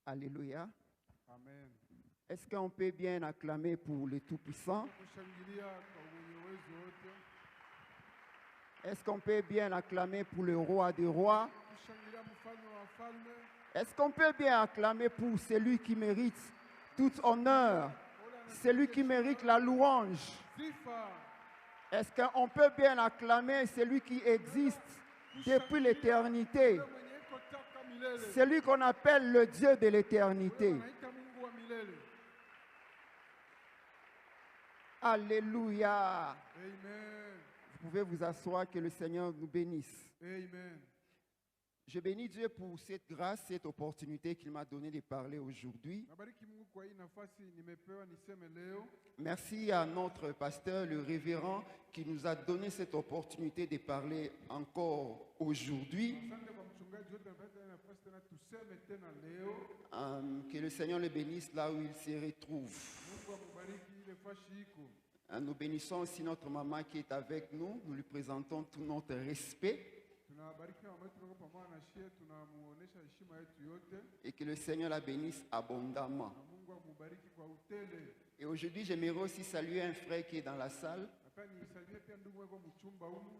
Alléluia. Amen. Est-ce qu'on peut bien acclamer pour le Tout-Puissant? Kushangilia kwa mwenye uwezo wote. Est-ce qu'on peut bien acclamer pour le Roi des Rois? Kushangilia mfalme wa falme. Est-ce qu'on peut bien acclamer pour celui qui mérite tout honneur, celui qui mérite la louange? Sifa. Est-ce qu'on peut bien acclamer celui qui existe depuis l'éternité, Mwenye iko taka milele. celui qu'on appelle le Dieu de l'éternité? Anaita Mungu wa milele. Alléluia. Amen. Vous pouvez vous asseoir, que le Seigneur nous bénisse. Amen. Je bénis Dieu pour cette grâce, cette opportunité qu'il m'a donnée de parler aujourd'hui. Nabariki Mungu kwa hii nafasi nimepewa niseme leo. Merci à notre pasteur, le révérend, qui nous a donné cette opportunité de parler encore aujourd'hui. Asante kwa mchungaji wote amepata nafasi tena tuseme tena leo. Que le Seigneur le bénisse là où il se retrouve. Mungu amubariki ile fashi iko. Nous bénissons aussi notre maman qui est avec nous. Nous lui présentons tout notre respect. Tunabariki mama yetu tuko pamoja na shie, tunamuonesha heshima yetu yote. Et que le Seigneur la bénisse abondamment. Na Mungu amubariki kwa utele. Et aujourd'hui, j'aimerais aussi saluer un frère qui est dans la salle. Hapa nisalimie pia ndugu wako mchumba humu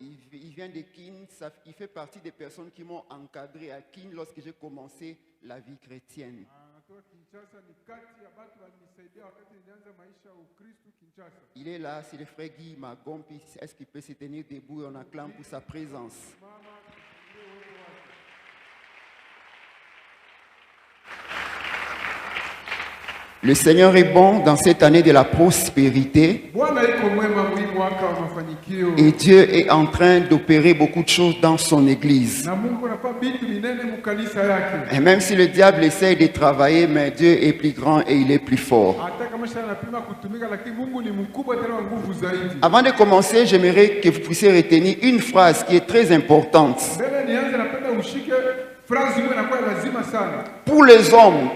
Il, leo. il vient de Kin. Il fait partie des personnes qui m'ont encadré à Kin lorsque j'ai commencé la vie chrétienne. Anatoka Kinshasa, ni kati ya watu walinisaidia wakati nilianza maisha ya Ukristo Kinshasa. Il est là, c'est le frère Guy Magompi. Est-ce qu'il peut se tenir debout et on acclame pour sa présence? Mama tushangilie uwepo wake. Le Seigneur est bon dans cette année de la prospérité Bwana iko mwema mwii mwaka wa mafanikio. et Dieu est en train d'opérer beaucoup de choses dans son église. Na Mungu anafanya vitu vinene mkanisa yake. Et même si le diable essaye de travailler, mais Dieu est plus grand et il est plus fort. Hata kama shana anapima kutumika, lakini Mungu ni mkubwa tena wa nguvu zaidi. Avant de commencer, j'aimerais que vous puissiez retenir une phrase qui est très importante. Mbele nianze, napenda ushike phrase moja inakuwa lazima sana. Pour les hommes,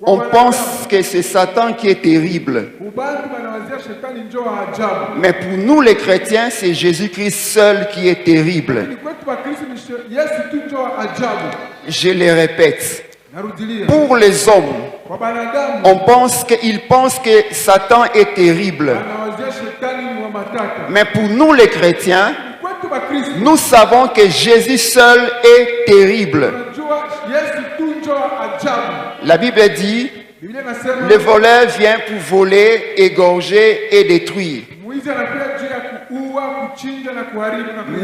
on pense que c'est Satan qui est terrible. Ubantu banawazia shetani njoo wa ajabu. Mais pour nous les chrétiens, c'est Jésus-Christ seul qui est terrible. Ni kwetu wa Kristo ni Yesu tu njoo wa ajabu. Je le répète. Narudilia. Pour les hommes, Kwa banadamu ils pensent que Satan est terrible. banawazia shetani ni wa matata. Mais pour nous les chrétiens, Ni kwetu wa Kristo. nous savons que Jésus seul est terrible. Unajua Yesu tu njoo wa ajabu. La Bible dit, Biblia inasema le voleur vient pour voler, égorger et détruire. mwizi anakuja juu ya kuua, kuchinja na kuharibu na kuiba.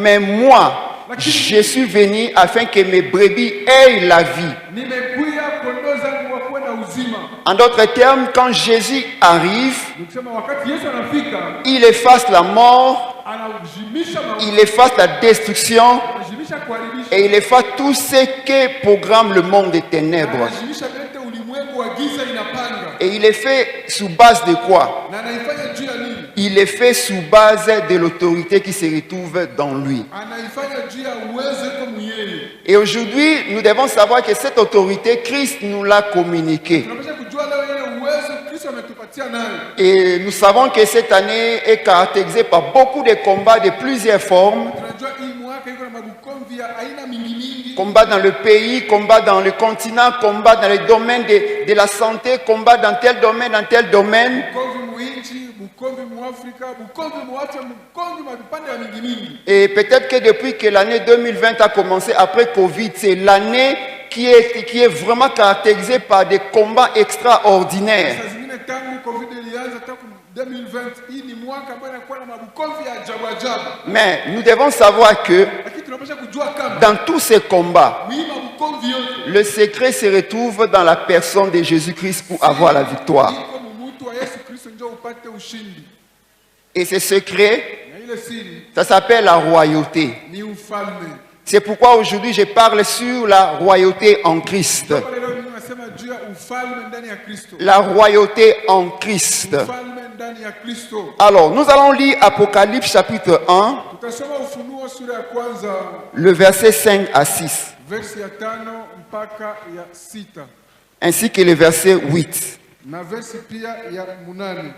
Mais moi, je suis venu afin que mes brebis aient la vie. Nimekuja kondoo zangu wakuwe na uzima. En d'autres termes, quand Jésus arrive, Nikisema wakati Yesu anafika, il efface la mort, anajimisha mauti, il efface la destruction anajimisha kuharibisha, et il efface tout ce que programme le monde des ténèbres. anajimisha lete ulimwengu wa giza inapanga. Et il est fait sous base de quoi? Na anaifanya juu ya nini? Il est fait sous base de l'autorité qui se retrouve dans lui. Anaifanya juu ya uwezo iko mwiyeye. Et aujourd'hui, nous devons savoir que cette autorité, Christ nous l'a communiquée. Tunapaswa kujua leo ile uwezo Kristo ametupatia nayo. Et nous savons que cette année est caractérisée par beaucoup de combats de plusieurs formes. Tunajua hii mwaka iko na mabukomvi ya aina mingi mingi. Combats dans le pays, combats dans le continent, combats dans le domaine de la santé, combats dans tel domaine, dans tel domaine. Bukomvi muinchi, bukomvi muafrika, bukomvi muafya, bukomvi mavipande ya mingi mingi. Et peut-être que depuis que l'année 2020 a commencé après Covid, c'est l'année qui est vraiment caractérisée par des combats extraordinaires. Saa zingine tangu Covid ilianza tangu 2020, hii ni mwaka ambao inakuwa na mabukomvi ya ajabu ajabu. Mais nous devons savoir que Lakini tunapaswa kujua kama dans tous ces combats, hii mabukomvi yote le secret se retrouve dans la personne de Jésus-Christ pour avoir la victoire. iko mumutu wa Yesu Kristo ndio upate ushindi. Et ce secret, Na ile siri ça s'appelle la royauté. ni ufalme. C'est pourquoi aujourd'hui je parle sur la royauté en Christ. Kwa leo mimi nasema juu ya ufalme ndani ya Kristo. La royauté en Christ. Ufalme ndani ya Kristo. Alors, nous allons lire Apocalypse chapitre 1, Tutasoma Ufunuo sura ya kwanza le verset 5 à 6, versi ya 5 mpaka ya 6 ainsi que le verset 8. na versi pia ya 8.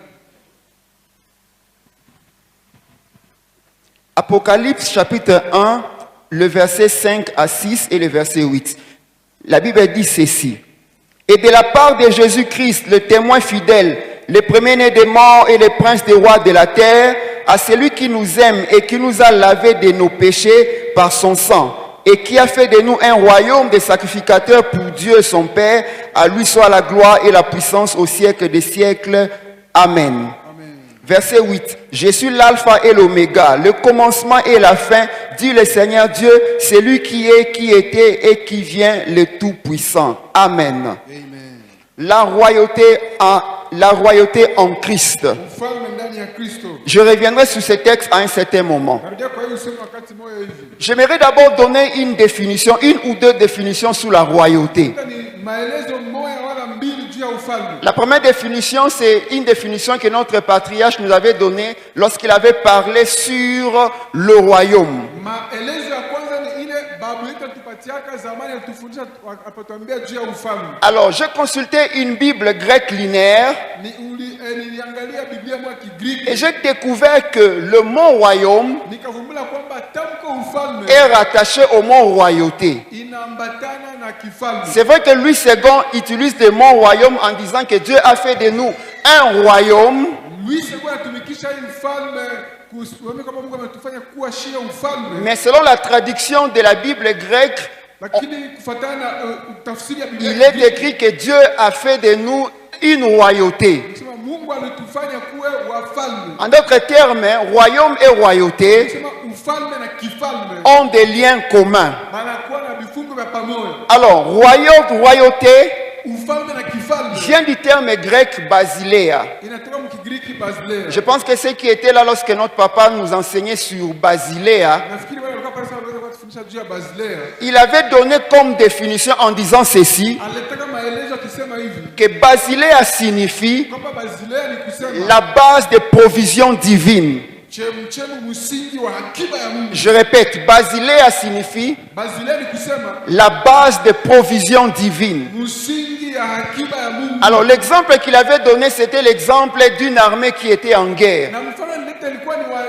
Apocalypse chapitre 1, le verset 5 à 6 et le verset 8. La Bible dit ceci. et de la part de Jésus-Christ, le témoin fidèle, le premier-né des morts et le prince des rois de la terre, à celui qui nous aime et qui nous a lavé de nos péchés par son sang, et qui a fait de nous un royaume de sacrificateurs pour Dieu son Père. À lui soit la gloire et la puissance au siècle des siècles. Amen. Verset 8. Je suis l'alpha et l'oméga, le commencement et la fin, dit le Seigneur Dieu, celui qui est, qui était et qui vient, le Tout-Puissant. Amen. Amen. La royauté en Christ. Ufalme ndani ya Kristo. Je reviendrai sur ce texte à un certain moment. Narudia kwa hiyo sema wakati moja hivi. J'aimerais d'abord donner une définition, une ou deux définitions sur la royauté. Ni maelezo moja wala mbili juu ya ufalme. La première définition, c'est une définition que notre patriarche nous avait donnée lorsqu'il avait parlé sur le royaume. Maelezo ya kwanza ni ile babu yetu tupatiaka zamani alitufundisha apatuambia juu ya ufalme. Alors, j'ai consulté une Bible grecque linéaire Niliangalia Biblia moja Kigiriki. et j'ai découvert que le mot royaume Nikavumbula kwamba tamko ufalme est rattaché au mot royauté. inaambatana na kifalme. C'est vrai que Louis II utilise le mot royaume en disant que Dieu a fait de nous un royaume. Louis II anatumikisha hii ufalme kuona kama Mungu ametufanya kuwa shia ufalme. Mais selon la traduction de la Bible grecque, Lakini kufuatana na tafsiri ya Biblia il est écrit que Dieu a fait de nous une royauté. Sema Mungu alitufanya kuwe wafalme. En d'autres termes, royaume et royauté Sema ufalme na kifalme ont des liens communs. banakuwa na vifungo vya pamoja. Alors, royauté Ufalme na kifalme vient du terme grec basileia. inatoka mkigiriki basileia. Je pense que ceux qui étaient là lorsque notre papa nous enseignait sur Basileia, Nafikiri wale walikuwa pale sana wanaweza kutufundisha juu ya basileia. il avait donné comme définition en disant ceci, Alitaka maelezo akisema hivi que Basileia signifie kwamba basileia ni kusema la base de provision divine. chemchemu msingi wa akiba ya Mungu. Je répète, Basileia signifie Basileia ni kusema la base de provision divine. msingi ya akiba ya Mungu. Alors l'exemple qu'il avait donné, c'était l'exemple d'une armée qui était en guerre. Na mfano nileta ilikuwa ni wa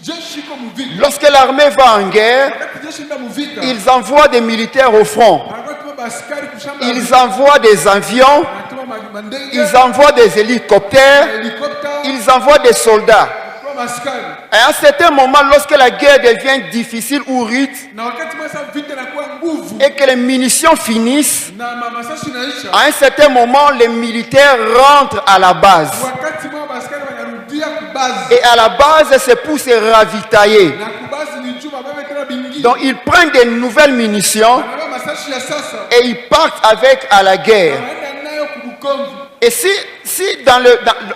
jeshi kwa mvita. Lorsque l'armée va en guerre, Wakati jeshi ndio mvita. ils envoient des militaires au front. Anakuwa baskari kushamba. Ils envoient des avions, Anatuma mandege. ils envoient des hélicoptères, Helikopta. ils envoient des soldats. Kwa baskari. Et à un certain moment, lorsque la guerre devient difficile ou rude Na wakati masa vita inakuwa nguvu. et que les munitions finissent, Na masashi inaisha. à un certain moment, les militaires rentrent à la base. Wakati mwa baskari wanarudia kubazi. Et à la base, c'est pour se ravitailler. Na kubazi ni chuma baba tena bingi. Donc, ils prennent de nouvelles munitions Anabeba masashi ya sasa. et ils partent avec à la guerre. Anaenda nayo kubukomvu. Et si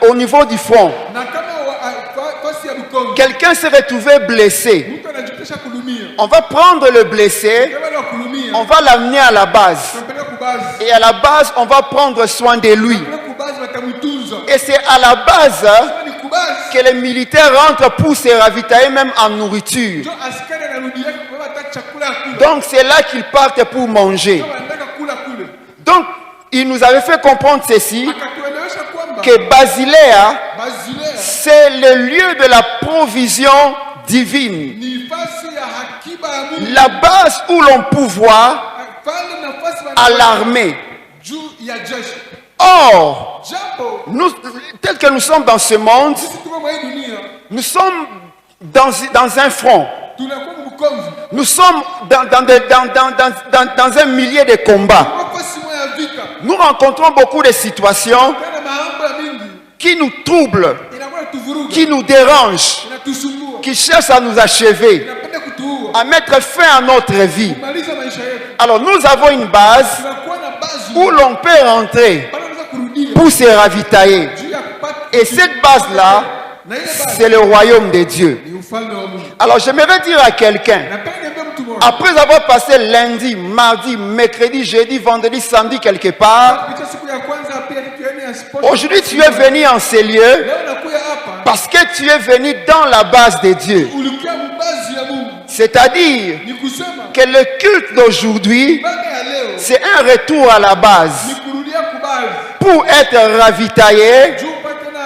au niveau du front, Na kama fasi ya bukomvu. quelqu'un s'est retrouvé blessé, Mtu anajipesha kulumia. on va prendre le blessé, Kama ni kulumia. on va l'amener à la base. Tunampeleka kubazi. Et à la base, on va prendre soin de lui. Tunampeleka kubazi watamtunza. Et c'est à la base Kama ni kubazi. que les militaires rentrent pour se ravitailler même en nourriture. Ndio askari anarudia kubeba hata chakula kule. Donc c'est là qu'ils partent pour manger. Kama anataka kula kule. Donc il nous avait fait comprendre ceci, Akatuelewesha kwamba que Basileia, Basileia c'est le lieu de la provision divine. ni fasi ya akiba ya Mungu. La base où l'on peut voir Pale nafasi à l'armée. juu ya jeshi. Or, Japo nous, tel que nous sommes dans ce monde, sisi tuko mwa hii dunia nous sommes dans un front. tunakuwa mkomvu. Nous sommes dans un millier de combats. Kwa fasi moja ya vita. Nous rencontrons beaucoup de situations Tena mambo ya mingi qui nous troublent, inakuwa tuvuruga. qui nous dérangent, Inatusumbua. qui cherchent à nous achever, Inapenda kutuua. à mettre fin à notre vie. Kumaliza maisha yetu. Alors nous avons une base Tunakuwa na base où l'on peut rentrer pale unaweza kurudia. pour se ravitailler. Juu ya kupata Et cette base-là, na ile base c'est le royaume de Dieu. ni ufalme wa Mungu. Alors j'aimerais dire à quelqu'un, Napenda niambie mtu mmoja. après avoir passé lundi, mardi, mercredi, jeudi, vendredi, samedi quelque part, Kupitia siku ya kwanza pia kitu yani ya sport. aujourd'hui tu es venu en ces lieux Leo nakuya hapa. parce que tu es venu dans la base de Dieu. Ulikuwa mbazi ya Mungu. C'est-à-dire Ni kusema que le culte d'aujourd'hui, ibada ya leo c'est un retour à la base ni kurudia kubazi. pour être ravitaillé Juu upate na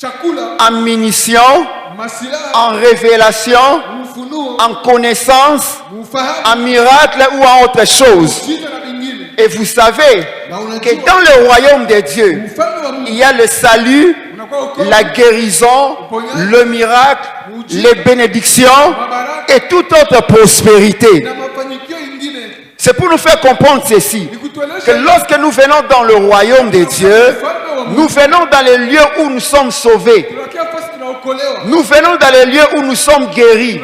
chakula, en munitions, masilaha, en révélation, ufunuo, en connaissance, ufahamu, en miracle ou en autre chose. jina na vingine. Et vous savez que dans le royaume de Dieu, il y a le salut, la guérison, le miracle, les bénédictions et toute autre prospérité. C'est pour nous faire comprendre ceci, que lorsque nous venons dans le royaume de Dieu, nous venons dans les lieux où nous sommes sauvés. Nous venons dans les lieux où nous sommes guéris.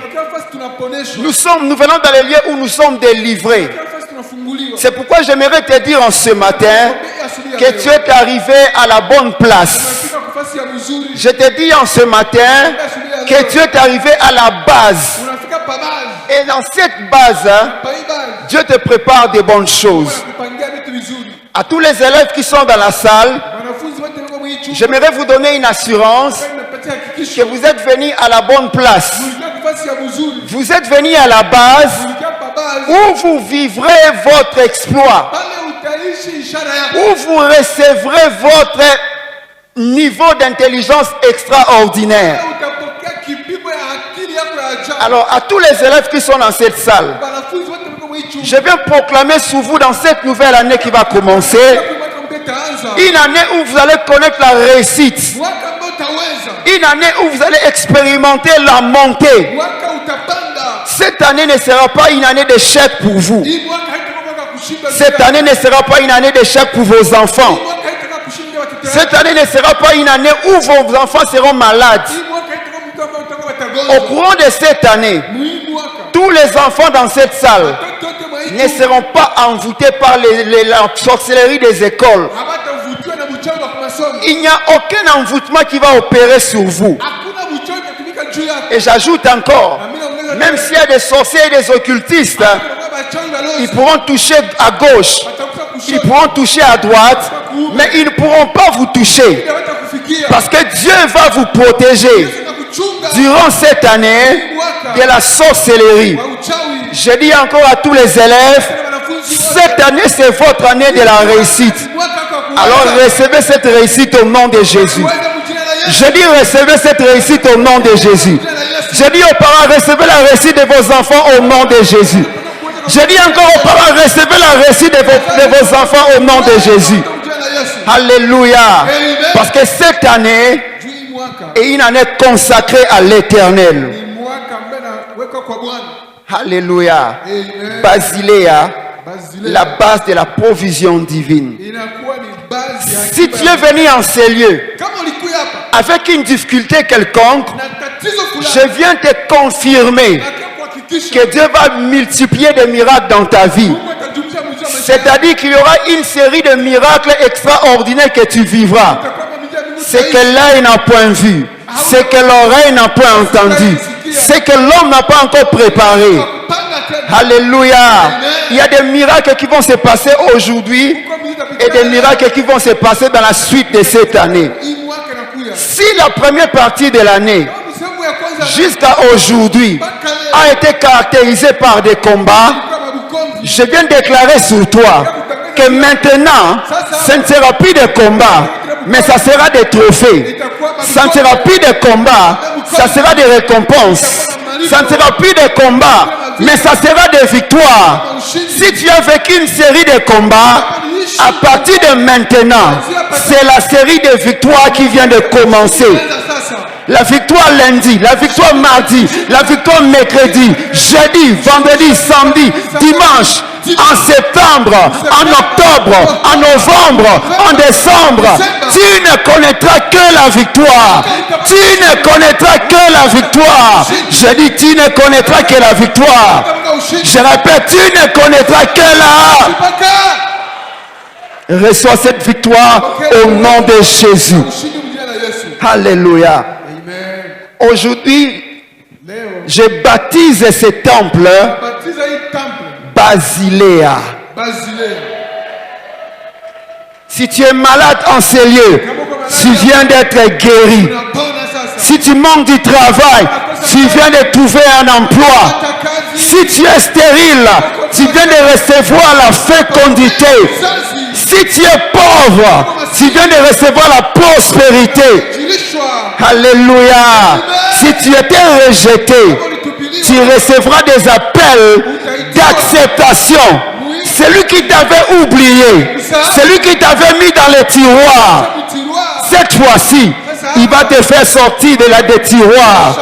Nous venons dans les lieux où nous sommes délivrés. C'est pourquoi j'aimerais te dire en ce matin que tu es arrivé à la bonne place. Je te dis en ce matin que tu es arrivé à la base. Et dans cette base, Dieu te prépare de bonnes choses. À tous les élèves qui sont dans la salle, j'aimerais vous donner une assurance que vous êtes venus à la bonne place. Vous êtes venus à la base où vous vivrez votre exploit, où vous recevrez votre niveau d'intelligence extraordinaire. Alors, à tous les élèves qui sont dans cette salle, je viens proclamer sous vous dans cette nouvelle année qui va commencer, une année où vous allez connaître la réussite, une année où vous allez expérimenter la montée. Cette année ne sera pas une année d'échec pour vous. Cette année ne sera pas une année d'échec pour vos enfants. Cette année ne sera pas une année où vos enfants seront malades. Au courant de cette année, tous les enfants dans cette salle ne seront pas envoûtés par la sorcellerie des écoles. Il n'y a aucun envoûtement qui va opérer sur vous. Et j'ajoute encore, même s'il y a des sorciers et des occultistes, ils pourront toucher à gauche, ils pourront toucher à droite, mais ils ne pourront pas vous toucher. Parce que Dieu va vous protéger durant cette année de la sorcellerie. Je dis encore à tous les élèves, cette année c'est votre année de la réussite. Alors recevez cette réussite au nom de Jésus. Je dis recevez cette réussite au nom de Jésus. Je dis aux parents, recevez la réussite de vos enfants au nom de Jésus. Je dis encore aux parents, recevez la réussite de vos enfants au nom de Jésus. Alléluia. Parce que cette année est une année consacrée à l'Éternel. Alléluia. Basiléa, la base de la provision divine. Si tu es venu en ces lieux avec une difficulté quelconque, je viens te confirmer que Dieu va multiplier des miracles dans ta vie. C'est-à-dire qu'il y aura une série de miracles extraordinaires que tu vivras. Ce que l'œil n'a point vu, ce que l'oreille n'a point entendu, ce que l'homme n'a pas encore préparé. Alléluia. Il y a des miracles qui vont se passer aujourd'hui et des miracles qui vont se passer dans la suite de cette année. Si la première partie de l'année jusqu'à aujourd'hui a été caractérisée par des combats, je viens déclarer sur toi que maintenant, ce ne sera plus de combats, mais ça sera des trophées. Ça ne sera plus de combats, ça sera des récompenses. Ça ne sera plus de combats, mais ça sera des victoires. Si tu as vécu une série de combats, à partir de maintenant, c'est la série de victoires qui vient de commencer. La victoire lundi, la victoire mardi, la victoire mercredi, jeudi, vendredi, samedi, dimanche, en septembre, en octobre, en novembre, en décembre. Tu ne connaîtras que la victoire. Tu ne connaîtras que la victoire. Je dis, tu ne connaîtras que la victoire. Je répète, tu ne connaîtras que la... Reçois cette victoire au nom de Jésus. Alléluia. Aujourd'hui, je baptise ce temple Basiléa. Si tu es malade en ces lieux, tu viens d'être guéri. Si tu manques du travail, tu viens de trouver un emploi. Si tu es stérile, tu viens de recevoir la fécondité. Si tu es pauvre, tu viens de recevoir la prospérité. Alléluia. Si tu étais rejeté, tu recevras des appels d'acceptation. celui qui t'avait oublié, celui qui t'avait mis dans les tiroirs, cette fois-ci, il va te faire sortir des tiroirs.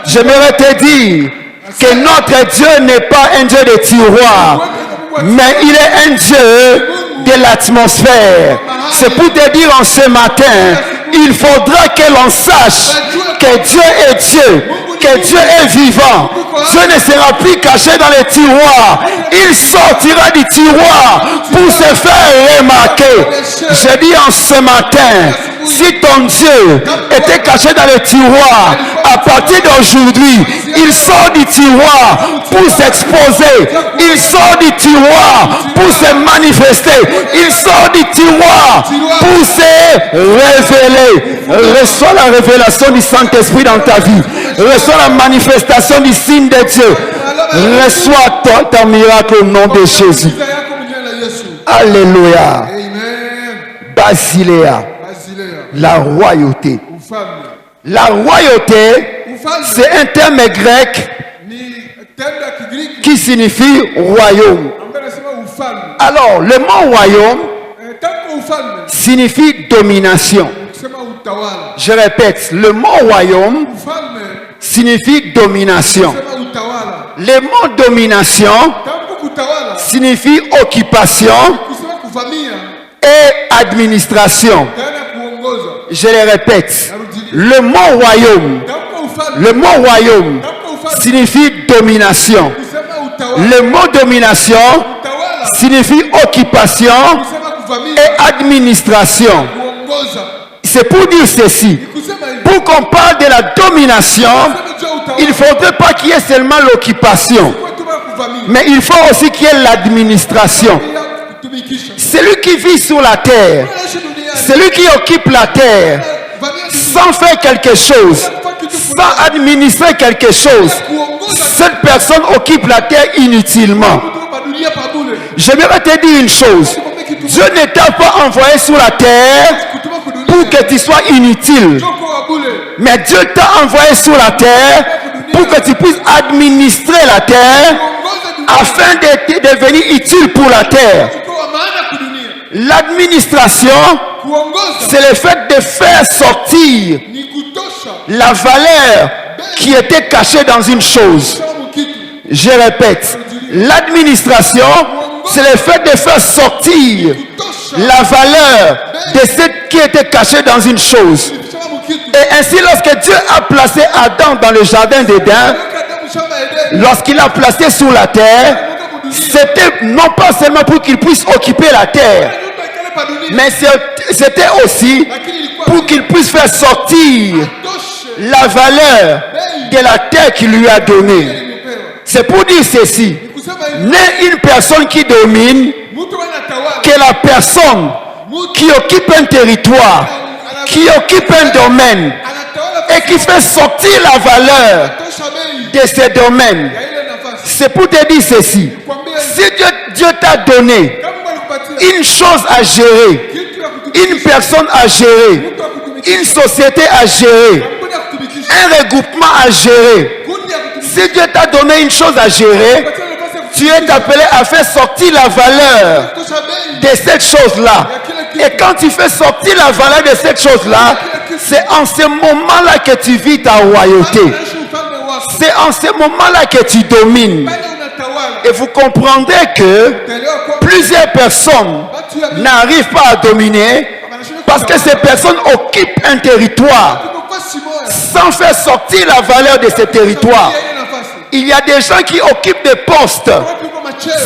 J'aimerais te dire que notre Dieu n'est pas un Dieu de tiroirs, mais il est un Dieu de l'atmosphère. C'est pour te dire en ce matin, il faudra que l'on sache que Dieu est Dieu, que Dieu est vivant. Dieu ne sera plus caché dans les tiroirs. Il sortira du tiroir pour se faire remarquer. Je dis en ce matin, si ton Dieu était caché dans les tiroirs, à partir d'aujourd'hui, il sort du tiroir pour s'exposer. Il sort du tiroir pour se manifester. Il sort du tiroir pour se révéler. Reçois la révélation du Saint-Esprit dans ta vie. Reçois la manifestation du signe de Dieu. Reçois ton miracle au nom de Jésus. Alléluia. Basileia. La royauté. La royauté, c'est un terme grec qui signifie royaume. Alors, le mot royaume signifie domination. Je répète, le mot royaume signifie domination. Le mot domination signifie occupation et administration. Je le répète, le mot royaume signifie domination. Le mot domination signifie occupation et administration. C'est pour dire ceci. Pour qu'on parle de la domination, il ne faudrait pas qu'il y ait seulement l'occupation, mais il faut aussi qu'il y ait l'administration. Celui qui vit sur la terre, celui qui occupe la terre, sans faire quelque chose, sans administrer quelque chose, cette personne occupe la terre inutilement. J'aimerais te dire une chose. Dieu ne t'a pas envoyé sur la terre pour que tu sois inutile. Mais Dieu t'a envoyé sur la terre pour que tu puisses administrer la terre afin de devenir utile pour la terre. L'administration, c'est le fait de faire sortir la valeur qui était cachée dans une chose. Je répète, l'administration, c'est le fait de faire sortir la valeur de ce qui était caché dans une chose. Et ainsi, lorsque Dieu a placé Adam dans le jardin d'Éden, lorsqu'il l'a placé sur la terre, c'était non pas seulement pour qu'il puisse occuper la terre, mais c'était aussi pour qu'il puisse faire sortir la valeur de la terre qu'il lui a donnée. C'est pour dire ceci. N'est une personne qui domine que la personne qui occupe un territoire, qui occupe un domaine et qui fait sortir la valeur de ce domaine. C'est pour te dire ceci. Si Dieu t'a donné une chose à gérer, une personne à gérer, une société à gérer, un regroupement à gérer, si Dieu t'a donné une chose à gérer, tu es appelé à faire sortir la valeur de cette chose-là. Et quand tu fais sortir la valeur de cette chose-là, c'est en ce moment-là que tu vis ta royauté. C'est en ce moment-là que tu domines. Et vous comprendrez que plusieurs personnes n'arrivent pas à dominer parce que ces personnes occupent un territoire sans faire sortir la valeur de ce territoire. Il y a des gens qui occupent des postes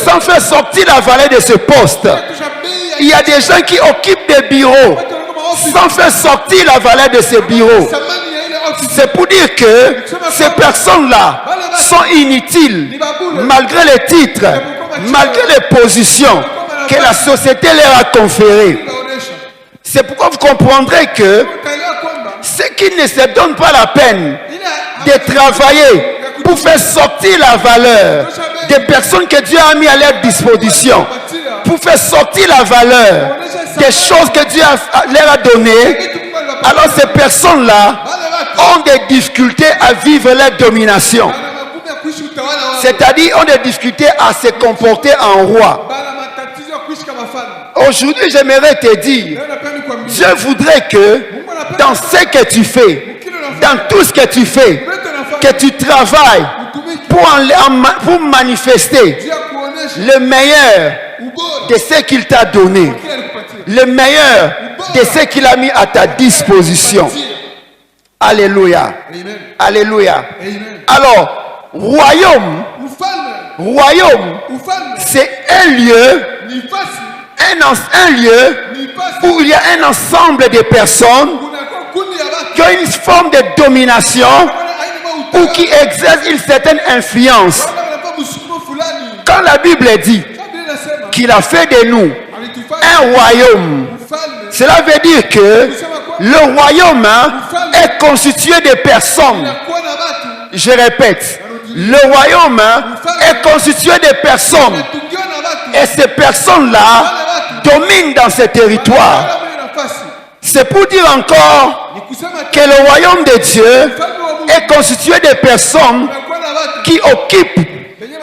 sans faire sortir la valeur de ce poste. Il y a des gens qui occupent des bureaux sans faire sortir la valeur de ces bureaux. C'est pour dire que ces personnes-là sont inutiles malgré les titres, malgré les positions que la société leur a conférées. C'est pourquoi vous comprendrez que ceux qui ne se donnent pas la peine de travailler pour faire sortir la valeur des personnes que Dieu a mis à leur disposition, pour faire sortir la valeur des choses que Dieu leur a données, alors ces personnes-là ont des difficultés à vivre leur domination. C'est-à-dire ont des difficultés à se comporter en roi. Aujourd'hui, j'aimerais te dire, Leo napenda nikwambie, Dieu voudrait que dans ce que tu fais, dans tout ce que tu fais, que tu travailles pour manifester Dieu akuoneshe le meilleur ubora de ce qu'il t'a donné, kile alikupatia. le meilleur de ce qu'il a mis à ta disposition. Alléluia. Amen. Alléluia. Amen. Alors, royaume, Ufalme c'est un lieu, ni fasi, un lieu ni fasi. où il y a un ensemble de personnes Kunakuwa kundi ya watu qui ont une forme de domination wana aina ou mautawala. qui exercent une certaine influence. Wana wanakuwa msukumo fulani. Quand la Bible dit Kama Biblia inasema qu'il a fait de nous alitufanya un royaume, ufalme. cela veut dire que le royaume est constitué de personnes. Inakuwa na watu Je répète, le royaume est constitué de personnes. inatungiwa na watu. Et ces personnes-là dominent dans ces territoires. Wala mwenye nafasi. C'est pour dire encore Ni kusema que le royaume de Dieu ufalme wa Mungu est constitué de personnes unakuwa na watu qui occupent wenye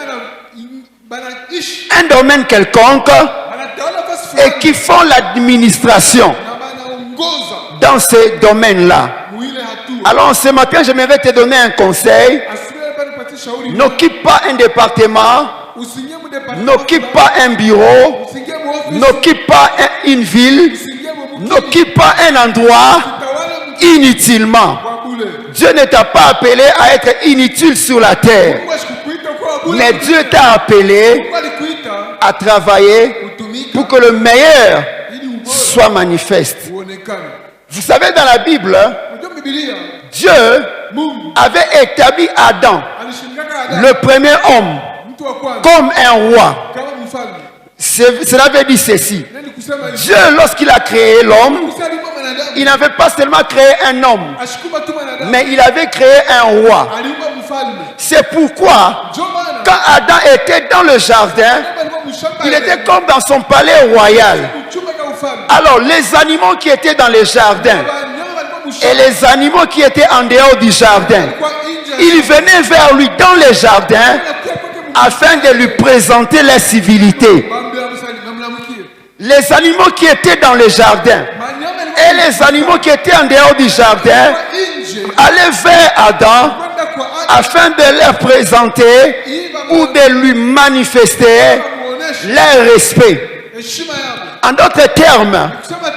banaishi un domaine quelconque wanatawala nafasi et fulani qui font l'administration na wanaongoza dans ces domaines-là. muile hatua. Alors ce matin, j'aimerais te donner un conseil. Asubuhi hapa nipatie shauri. N'occupe pas un département, Usiingie mu department. n'occupe pas un bureau, Usiingie mu office. n'occupe pas une ville, Usiingie mu mkini. n'occupe pas un endroit Utawala mkini inutilement. kwa bure. Dieu ne t'a pas appelé à être inutile sur la terre, Mungu asikuita kwa bure. mais Dieu t'a appelé Mungu alikuita à travailler utumike pour que le meilleur ili ubora soit manifeste. uonekane. Vous savez, dans la Bible, Unajua Biblia Dieu Mungu avait établi Adam, alishindaka Adamu le premier homme, mtu wa kwanza comme un roi. kama mfalme. Cela veut dire ceci. Nani kusema hivi? Dieu, lorsqu'il a créé l'homme, Kusalimu mwanadamu. il n'avait pas seulement créé un homme, Ashikuba tu mwanadamu. mais il avait créé un roi. Aliumba mfalme. C'est pourquoi, Ndio maana quand Adam était dans le jardin, kama alikuwa mshamba il ile, était comme dans son palais royal. mchumba kama ufalme. Alors, les animaux qui étaient dans le jardin Wanyama walikuwa et mshamba les animaux qui étaient en dehors du jardin, kwa nje. ils venaient vers lui dans le jardin Anakuja kwake afin de lui présenter la civilité. mwambie msali na mlamukie. Les animaux qui étaient dans le jardin Wanyama et les animaux qui étaient en dehors du jardin kwa nje allaient vers Adam kwenda kwa Adamu afin de leur présenter ou de lui manifester muoneshe leur respect. heshima yao. En d'autres termes,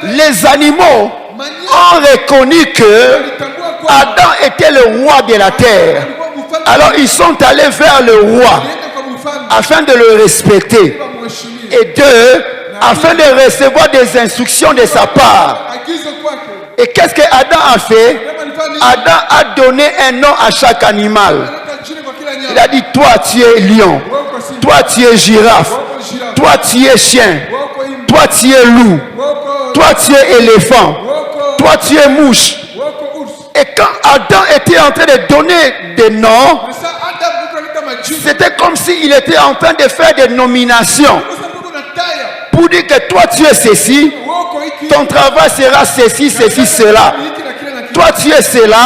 les animaux ont reconnu que Walitambua kwa Adam était le roi de la terre. alikuwa mfalme. Alors ils sont allés vers le roi Alienda kwa mfalme afin de le respecter wamheshimie. et d'eux afin de recevoir des instructions de sa part. Agizo kwake. Et qu'est-ce que Adam a fait? Kama alifanya nini? Adam a donné un nom à chaque animal. Anaweka chini kwa kila Il nyama. a dit, toi tu es lion, Wewe uko simba. toi tu es girafe, Wewe uko girafe. toi tu es chien, Wewe uko imba. toi tu es loup, Wewe uko toi tu es éléphant, wewe uko toi tu es mouche. wewe uko urs. Et quand Adam était en train de donner des noms, Sasa Adam mtu alita majini. c'était comme s'il était en train de faire des nominations Kwa sababu kuna taya. pour dire que toi tu es ceci, Wewe uko hiki. ton travail sera ceci, ceci, cela. Hiki na kile na kile. Toi tu es cela,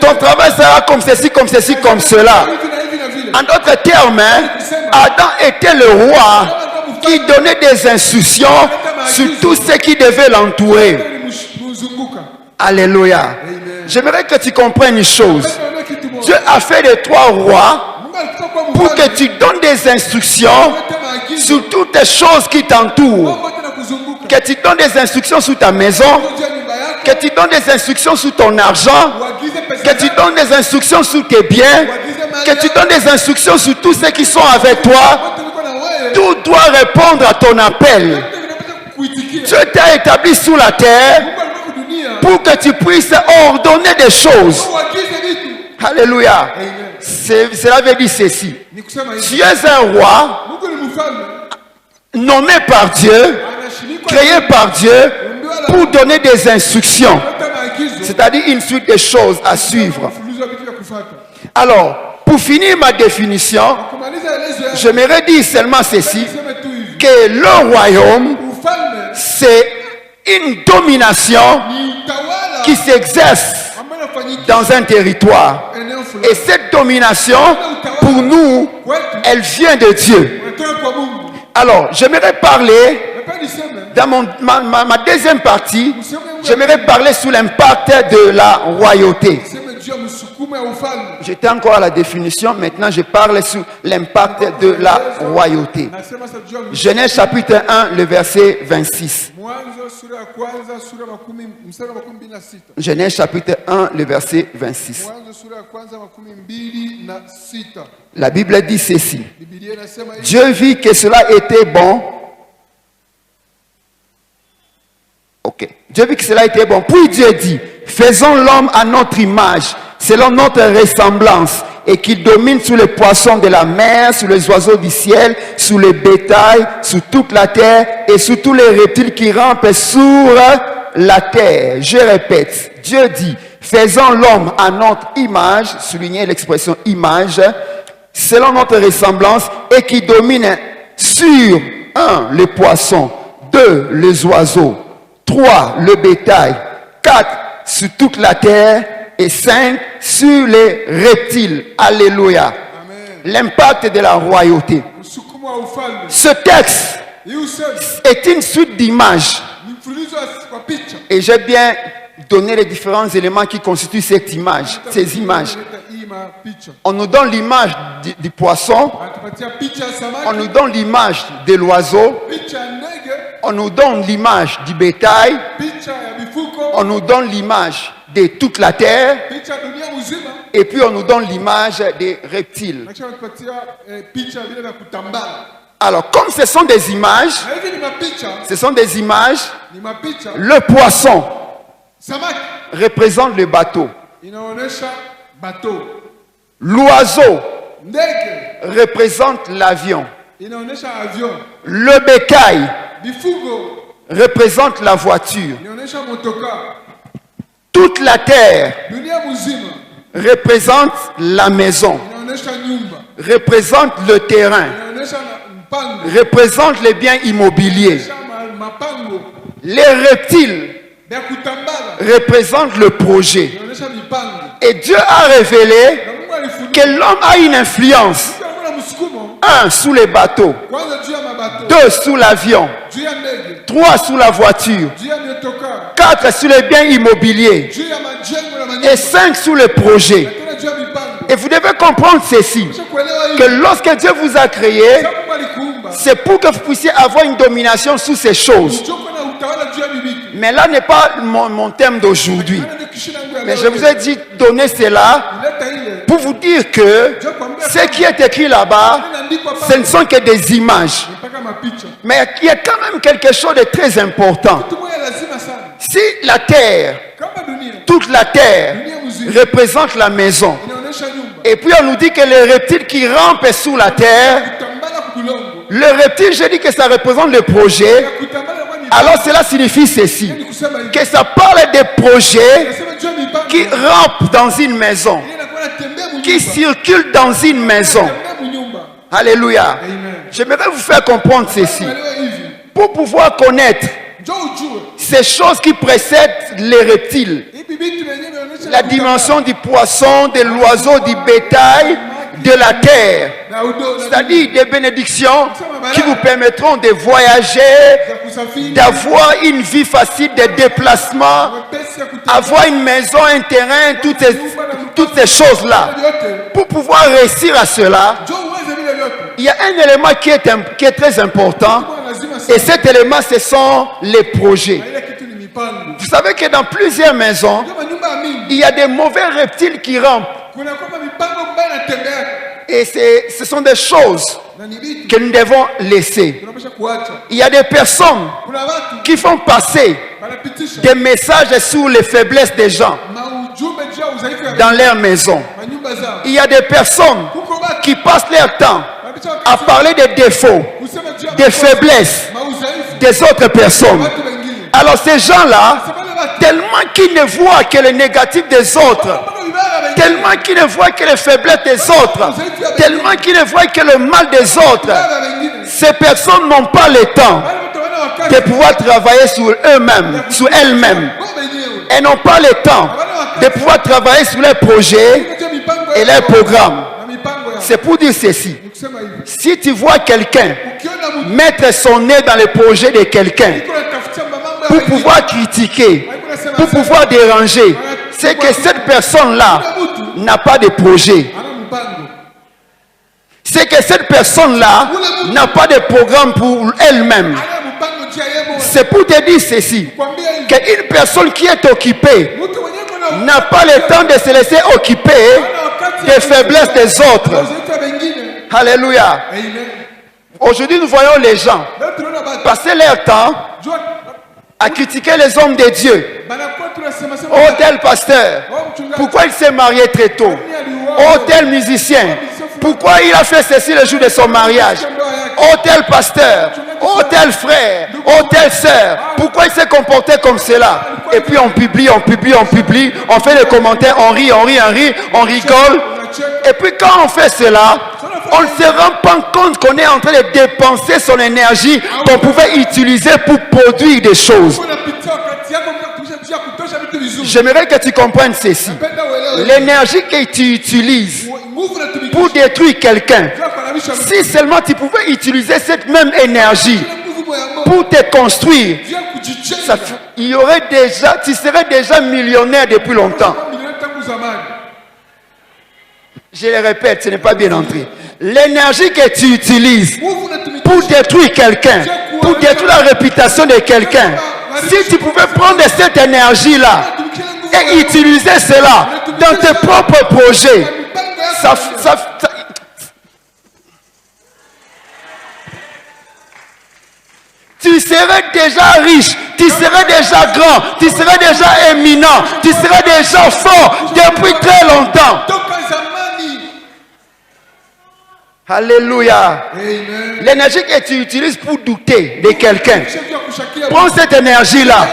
ton travail sera comme ceci, comme ceci, comme cela. Hivi na hivi na vile. En d'autres termes, Adam était le roi qui donnait des instructions sur tout ce qui devait l'entourer. Mzunguka. Alléluia. J'aimerais que tu comprennes une chose. Ndio kitu moja. Dieu a fait de toi roi Mungu alikuwa kwa pour que tu donnes des instructions Wote maagizo. sur toutes les choses qui t'entourent. Wote na kuzunguka. Que tu donnes des instructions sur ta maison, Kuja nyumba yako. que tu donnes des instructions sur ton argent, Uagize pesa. que tu donnes des instructions sur tes biens, que tu donnes des instructions sur tous ceux qui sont avec toi. Wote liko na wewe. Tout doit répondre à ton appel. Wote vinapaswa kuitikia. Dieu t'a établi sur la terre Mungu alikuwa dunia. pour que tu puisses ordonner des choses. Uagize vitu. Alléluia. Amen. Cela veut dire ceci. Ni kusema hivi. Tu es un roi Mungu ni mfalme. nommé par Dieu, Anashiriki créé par Dieu pour donner des instructions, Wote maagizo. c'est-à-dire une suite de choses à suivre. Mfululizo wa vitu vya kufuata. Alors, pour finir ma définition, Kumaliza elezo yako. j'aimerais dire seulement ceci, Niseme tu hivi. que le royaume, Ufalme c'est une domination ni utawala qui s'exerce ambao unafanyika dans un territoire. eneo fulani. Et cette domination, pour nous, Kwetu elle vient de Dieu. unatoka kwa Mungu. Alors, j'aimerais parler Napenda niseme Dans ma deuxième partie, j'aimerais parler sur l'impact de la royauté. J'étais encore à la définition, maintenant je parle sur l'impact de la royauté. Genèse chapitre 1, le verset 26. Genèse chapitre 1, le verset 26. La Bible dit ceci. Dieu vit que cela était bon. Ok. Dieu vit que cela était bon. Puis Dieu dit, faisons l'homme à notre image, selon notre ressemblance, et qu'il domine sur les poissons de la mer, sur les oiseaux du ciel, sur le bétail, sur toute la terre, et sur tous les reptiles qui rampent sur la terre. Je répète, Dieu dit, faisons l'homme à notre image, soulignez l'expression image, selon notre ressemblance, et qui domine sur 1, les poissons, 2, les oiseaux, 3, le bétail, 4, sur toute la terre, et 5, sur les reptiles. Alléluia. L'impact de la royauté. Ce texte est une suite d'images. Et j'ai bien donné les différents éléments qui constituent cette image, ces images. On nous donne l'image du poisson, on nous donne l'image de l'oiseau, on nous donne l'image du bétail, on nous donne l'image de toute la terre, et puis on nous donne l'image des reptiles. Alors, comme ce sont des images, le poisson représente le bateau. L'oiseau représente l'avion. Le bétail représente la voiture. Toute la terre représente la maison, représente le terrain, représente les biens immobiliers. Les reptiles représentent le projet. Et Dieu a révélé que l'homme a une influence. 1 sous les bateaux, 2 sous l'avion, 3 sous la voiture, 4 sous les biens immobiliers et 5 sous le projet. Et vous devez comprendre ceci, que lorsque Dieu vous a créé, c'est pour que vous puissiez avoir une domination sur ces choses. Mais là n'est pas mon thème d'aujourd'hui. Mais je vous ai dit donner cela pour vous dire que ce qui est écrit là-bas, ce ne sont que des images. Mais il y a quand même quelque chose de très important. Si la terre, toute la terre représente la maison, et puis on nous dit que les reptiles qui rampent sous la terre, le reptile, je dis que ça représente le projet. Alors cela signifie ceci, que ça parle des projets qui rampent dans une maison, qui circulent dans une maison. Alléluia. J'aimerais vous faire comprendre ceci. Pour pouvoir connaître ces choses qui précèdent les reptiles, la dimension du poisson, de l'oiseau, du bétail, de la terre, c'est-à-dire des bénédictions qui vous permettront de voyager, d'avoir une vie facile, de déplacement, avoir une maison, un terrain, toutes ces choses-là. Pour pouvoir réussir à cela, il y a un élément qui est très important, et cet élément, ce sont les projets. Vous savez que dans plusieurs maisons, il y a des mauvais reptiles qui rampent. Et ce sont des choses que nous devons laisser. Il y a des personnes qui font passer des messages sur les faiblesses des gens dans leur maison. Il y a des personnes qui passent leur temps à parler des défauts, des faiblesses des autres personnes. Alors ces gens-là, tellement qu'ils ne voient que le négatif des autres, tellement qu'ils ne voient que les faiblesses des autres, tellement qu'ils ne voient que le mal des autres, ces personnes n'ont pas le temps de pouvoir travailler sur eux-mêmes, sur elles-mêmes. Elles n'ont pas le temps de pouvoir travailler sur leurs projets et leurs programmes. C'est pour dire ceci. Si tu vois quelqu'un mettre son nez dans le projet de quelqu'un pour pouvoir critiquer, pour pouvoir déranger, c'est que cette personne-là n'a pas de projet. C'est que cette personne-là n'a pas de programme pour elle-même. C'est pour te dire ceci, qu'une personne qui est occupée n'a pas le temps de se laisser occuper des faiblesses des autres. Alléluia. Aujourd'hui, nous voyons les gens passer leur temps à critiquer les hommes de Dieu. Oh, tel pasteur, pourquoi il s'est marié très tôt? Oh, tel musicien, pourquoi il a fait ceci le jour de son mariage? Oh, tel pasteur, oh, tel frère, oh, telle sœur, pourquoi il s'est comporté comme cela? Et puis on publie, on fait des commentaires, on rit, on rigole. Et puis quand on fait cela, on ne se rend pas compte qu'on est en train de dépenser son énergie qu'on pouvait utiliser pour produire des choses. J'aimerais que tu comprennes ceci. L'énergie que tu utilises pour détruire quelqu'un, si seulement tu pouvais utiliser cette même énergie pour te construire, tu serais déjà millionnaire depuis longtemps. Je le répète, ce n'est pas bien entré. L'énergie que tu utilises pour détruire quelqu'un, pour détruire la réputation de quelqu'un, si tu pouvais prendre cette énergie-là et utiliser cela dans tes propres projets, tu serais déjà riche, tu serais déjà grand, tu serais déjà éminent, tu serais déjà fort depuis très longtemps. Alléluia. L'énergie que tu utilises pour douter de quelqu'un, prends cette énergie-là,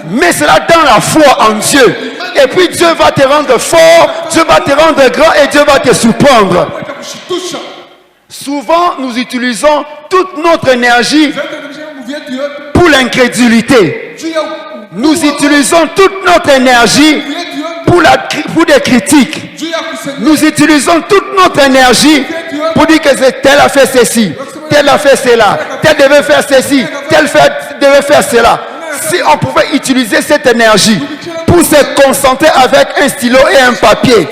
mets cela dans la foi en Dieu. Et puis Dieu va te rendre fort, Dieu va te rendre grand et Dieu va te surprendre. Souvent, nous utilisons toute notre énergie pour l'incrédulité. Nous utilisons toute notre énergie pour des critiques. Nous utilisons toute notre énergie pour dire que tel a fait ceci, tel a fait cela, tel devait faire ceci, tel devait faire cela. Si on pouvait utiliser cette énergie pour se concentrer avec un stylo et un papier,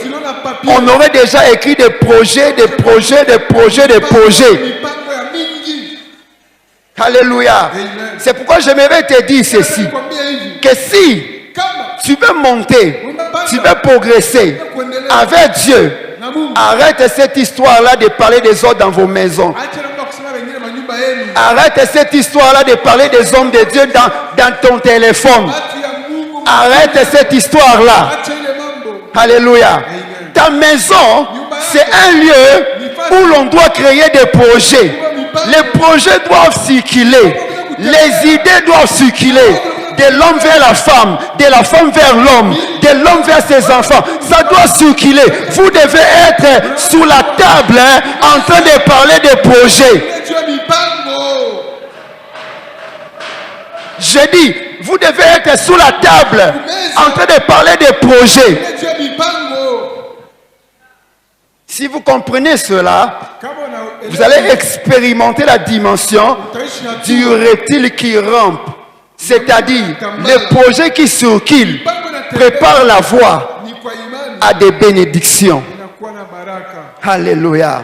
on aurait déjà écrit des projets. Alléluia. C'est pourquoi j'aimerais te dire ceci, que si tu veux monter, tu veux progresser avec Dieu, arrête cette histoire-là de parler des autres dans vos maisons. Arrête cette histoire-là de parler des hommes de Dieu dans ton téléphone. Arrête cette histoire-là. Alléluia. Ta maison, c'est un lieu où l'on doit créer des projets. Les projets doivent circuler. Les idées doivent circuler. De l'homme vers la femme, de la femme vers l'homme, de l'homme vers ses enfants. Ça doit circuler. Vous devez être sous la table en train de parler des projets. Je dis, vous devez être sous la table en train de parler des projets. Si vous comprenez cela, vous allez expérimenter la dimension du reptile qui rampe. C'est-à-dire, les projets qui circulent préparent la voie à des bénédictions. Alléluia.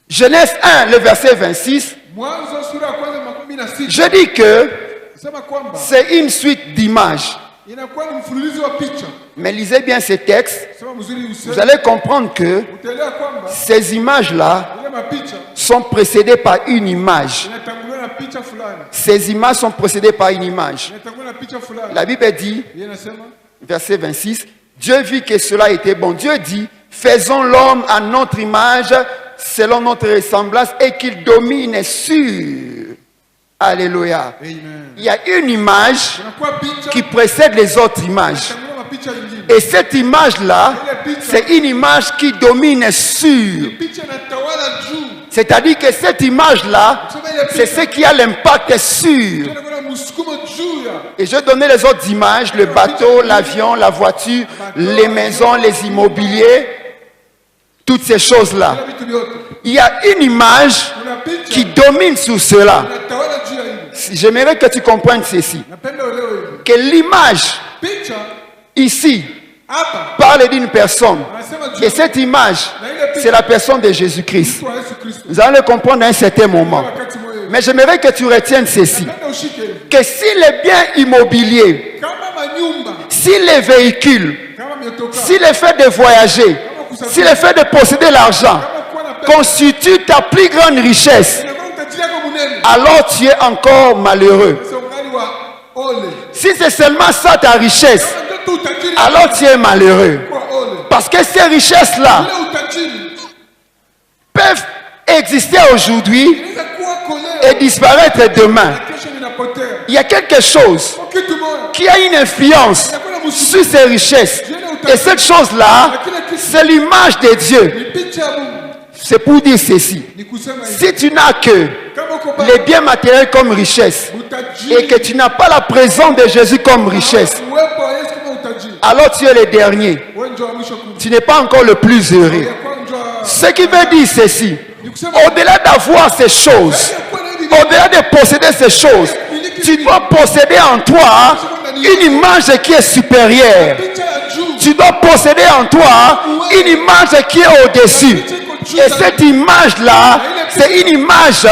Genèse 1, le verset 26. Je dis que c'est une suite d'images. Mais lisez bien ces textes, vous allez comprendre que ces images-là sont précédées par une image. Ces images sont précédées par une image. La Bible dit, verset 26, Dieu vit que cela était bon. Dieu dit, faisons l'homme à notre image, selon notre ressemblance, et qu'il domine sur. Alléluia. Il y a une image qui précède les autres images. Et cette image-là, c'est une image qui domine sur. C'est-à-dire que cette image-là, c'est ce qui a l'impact sur. Et je vais donner les autres images, le bateau, l'avion, la voiture, les maisons, les immobiliers, toutes ces choses-là. Il y a une image qui domine sur cela. j'aimerais que tu comprennes ceci. Napenda uelewe hivi. Que l'image Picha ici hapa parle d'une personne. anasema juu Et cette image, c'est la personne de Jésus-Christ. ya Yesu Kristo. Nous allons le comprendre à un certain moment. Wakati moyo. Mais j'aimerais que tu retiennes ceci. Napenda ushike hivi. Que si les biens immobiliers, Kama manyumba, si les véhicules, kama miotoka, si le fait de voyager, si le fait de posséder l'argent kama kuwa na pesa, constitue ta plus grande richesse, inakuwa utajiri yako munene. alors tu es encore malheureux. Sasa ungali wa ole. Si c'est seulement ça ta richesse, Kama ndio tu utajiri alors tu es malheureux. kwa ole. Parce que ces richesses-là Ile utajiri peuvent exister aujourd'hui inaweza kuwa koleo. et disparaître demain. Kesho inapotea. Il y a quelque chose Kwa kitu moja. qui a une influence sur ces richesses. Et cette chose-là, c'est l'image de Dieu. Ni picha ya Mungu. C'est pour dire ceci. Ni kusema hivi. Si tu n'as que Kama uko les pale biens matériels comme richesse utajiri et que tu n'as pas la présence de Jésus comme richesse, uwepo wa Yesu kama utajiri. alors tu es le dernier. Wewe ndio wa mwisho kumjua. Tu n'es pas encore le plus heureux. Ce qui veut dire ceci, au-delà d'avoir ces choses, au-delà de posséder ces choses, tu dois posséder en toi une image qui est supérieure. Picha ya juu. Tu dois posséder en toi une image qui est au-dessus. Et cette image-là, c'est une image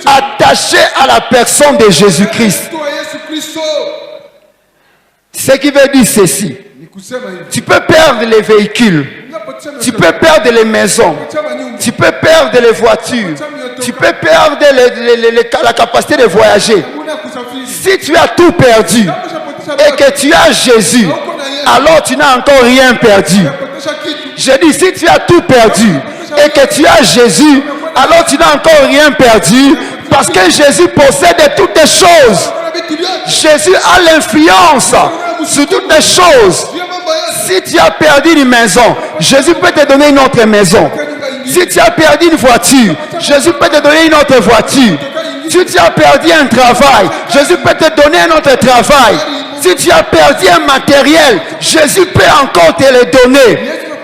attachée à la personne de Jésus-Christ. Kristo wa Yesu Kristo. Ce qui veut dire ceci, Ni kusema hivi. tu peux perdre les véhicules, Unaposema tu peux perdre les maisons, chama nyumba. tu peux perdre les voitures, tu peux perdre la capacité de voyager. Hakuna kusafiri. Si tu as tout perdu Unapoteza et que tu as Jésus, alors tu n'as encore rien perdu. unapoteza kitu. Je dis, si tu as tout perdu et que tu as Jésus, alors tu n'as encore rien perdu parce que Jésus possède toutes les choses. Kuna vitu vyote. Jésus a l'influence sur toutes les choses. Ndio mambo yote. Si tu as perdu une maison, Jésus peut te donner une autre maison. Si tu as perdu une voiture, Jésus peut te donner une autre voiture. Si tu as perdu un travail, Jésus peut te donner un autre travail. Si tu as perdu un matériel, Jésus peut encore te le donner.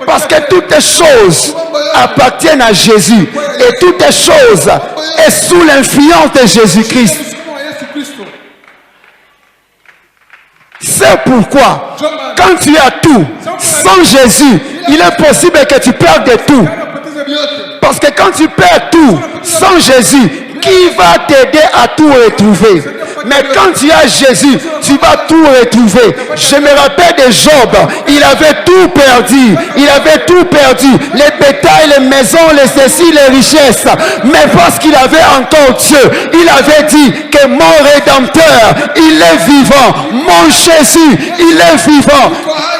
Parce que toutes les choses appartiennent à Jésus. Et toutes les choses sont sous l'influence de Jésus-Christ. Msukumo wa Yesu Kristo. C'est pourquoi, quand tu as tout, sans Jésus, il est possible que tu perdes tout. Unapoteza vyote. Parce que quand tu perds tout, sans Jésus, qui va t'aider à tout retrouver? Mais quand tu as Jésus, tu vas tout retrouver. Je me rappelle de Job, il avait tout perdu. Il avait tout perdu. Les bétails, les maisons, les ceci, les richesses. Mais parce qu'il avait encore Dieu, il avait dit que mon Rédempteur, il est vivant. Mon Jésus, il est vivant.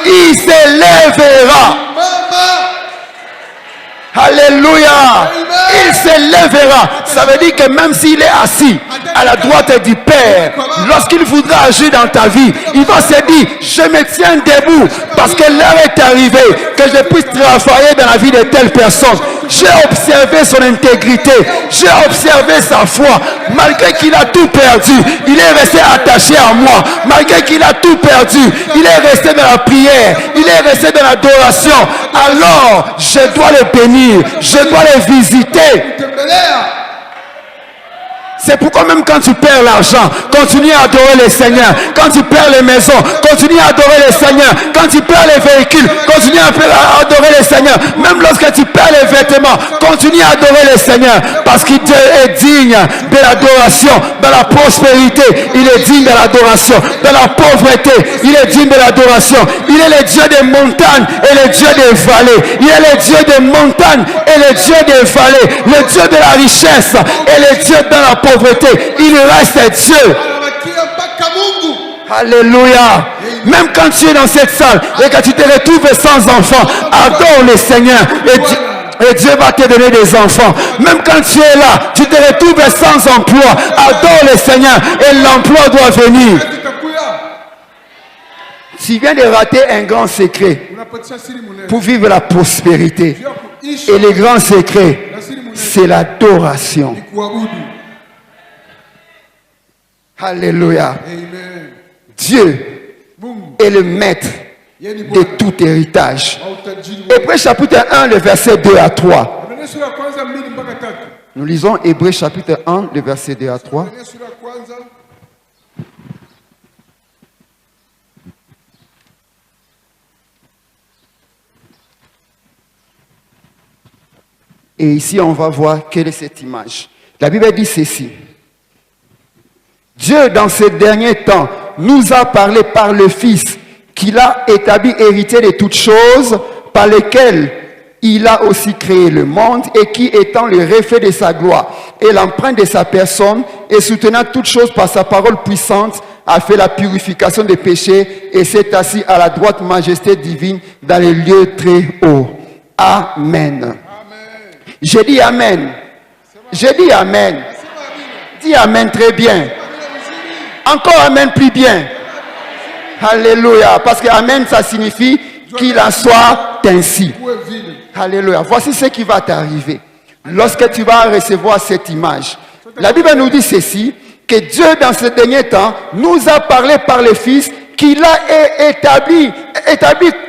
Il s'élèvera. Mama. Alléluia. Il s'élèvera. Ça veut dire que même s'il est assis à la droite du Père, lorsqu'il voudra agir dans ta vie, il va se dire, je me tiens debout parce que l'heure est arrivée que je puisse travailler dans la vie de telle personne. J'ai observé son intégrité, j'ai observé sa foi. Malgré qu'il a tout perdu, il est resté attaché à moi. Malgré qu'il a tout perdu, il est resté dans la prière, il est resté dans l'adoration. Alors, je dois le bénir, je dois le visiter. Tembelea. C'est pourquoi même quand tu perds l'argent, continue à adorer le Seigneur. Quand tu perds les maisons, continue à adorer le Seigneur. Quand tu perds les véhicules, continue à adorer le Seigneur. Même lorsque tu perds les vêtements, continue à adorer le Seigneur. Parce qu'il est digne de l'adoration. Dans la prospérité, il est digne de l'adoration. Dans la pauvreté, il est digne de l'adoration. Il est le Dieu des montagnes et le Dieu des vallées. Il est le Dieu des montagnes et le Dieu des vallées. Le Dieu de la richesse et le Dieu de la pauvreté. Il reste Dieu. Anabakia mpaka Mungu. Alléluia. Même quand tu es dans cette salle et que tu te retrouves sans enfant, adore le Seigneur et Dieu va te donner des enfants. Même quand tu es là, tu te retrouves sans emploi, adore le Seigneur et l'emploi doit venir. Itakuya. Tu viens de rater un grand secret Unapatia siri munene. pour vivre la prospérité. Jua kuishi Et le grand secret, na siri munene. c'est l'adoration. Ni kuabudu. Alléluia. Amen. Dieu Mungu. est le maître Yeye ni de Bwana tout héritage. wa utajiri wote. Hébreux chapitre 1, le verset 2 à 3. Waebrania sura ya kwanza 2 mpaka 3. Nous lisons Hébreux chapitre 1, le verset 2 à 3. Waebrania sura ya kwanza Et ici, on va voir quelle est cette image. La Bible dit ceci. Dieu, dans ces derniers temps, nous a parlé par le Fils, qu'il a établi héritier de toutes choses, par lesquelles il a aussi créé le monde, et qui, étant le reflet de sa gloire et l'empreinte de sa personne, et soutenant toutes choses par sa parole puissante, a fait la purification des péchés et s'est assis à la droite majesté divine dans les lieux très hauts. Amen. J'ai dit Amen. J'ai dit Amen. Dis Amen très bien. Encore Amen plus bien. Alléluia. Parce que Amen, ça signifie qu'il en soit ainsi. Alléluia. Voici ce qui va t'arriver lorsque tu vas recevoir cette image. La Bible nous dit ceci, que Dieu, dans ces derniers temps, nous a parlé par le Fils, qu'il a établi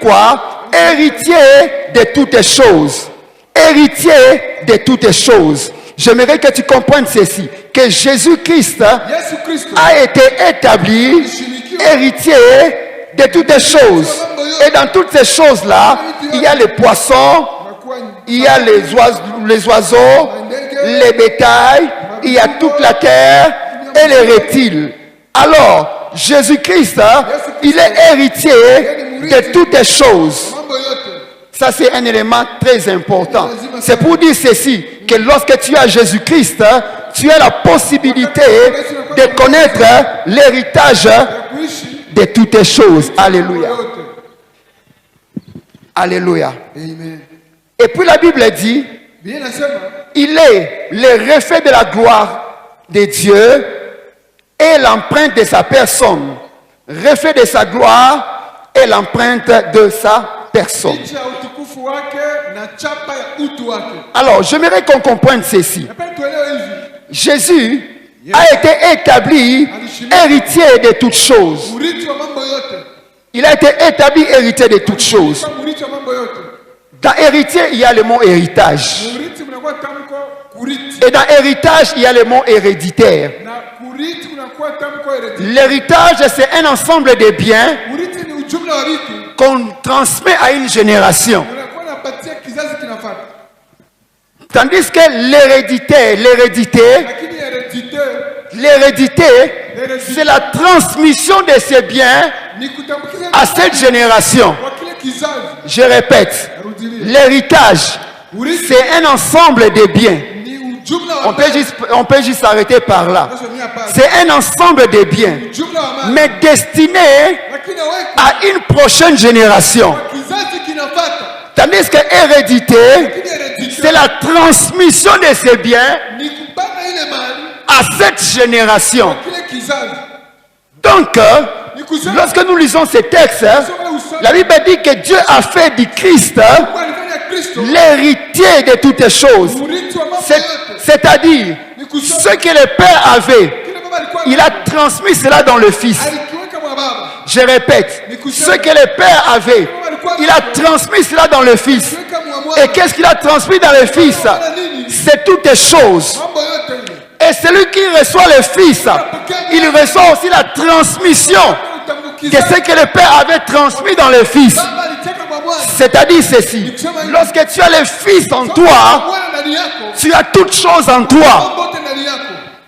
quoi? Héritier de toutes choses. Héritier de toutes choses. J'aimerais que tu comprennes ceci, que Jésus-Christ a été établi héritier de toutes choses. Et dans toutes ces choses-là, il y a les poissons, il y a les oiseaux, les bétails, il y a toute la terre et les reptiles. Alors, Jésus-Christ, il est héritier de toutes choses. Ça, c'est un élément très important. C'est pour dire ceci, que lorsque tu as Jésus-Christ, tu as la possibilité de connaître l'héritage de toutes choses. Alléluia. Alléluia. Et puis la Bible dit, il est le reflet de la gloire de Dieu et l'empreinte de sa personne. Reflet de sa gloire et l'empreinte de sa personne. Alors, j'aimerais qu'on comprenne ceci. Jésus a été établi héritier de toutes choses. Il a été établi héritier de toutes choses. Dans héritier, il y a le mot héritage. Et dans héritage, il y a le mot héréditaire. L'héritage, c'est un ensemble de biens qu'on transmet à une génération. Tandis que l'hérédité, c'est la transmission de ces biens à cette génération. Je répète, l'héritage, c'est un ensemble de biens. On peut juste s'arrêter par là. C'est un ensemble de biens, mais destiné à une prochaine génération. Tandis que hérédité, c'est la transmission de ces biens à cette génération. Donc, lorsque nous lisons ces textes, la Bible dit que Dieu a fait du Christ l'héritier de toutes choses. C'est-à-dire, ce que le Père avait, il a transmis cela dans le Fils. Je répète, ce que le Père avait, il a transmis cela dans le Fils. Et qu'est-ce qu'il a transmis dans le Fils? C'est toutes choses. Et celui qui reçoit le Fils, il reçoit aussi la transmission de ce que le Père avait transmis dans le Fils. C'est-à-dire ceci, lorsque tu as le Fils en toi, tu as toutes choses en toi.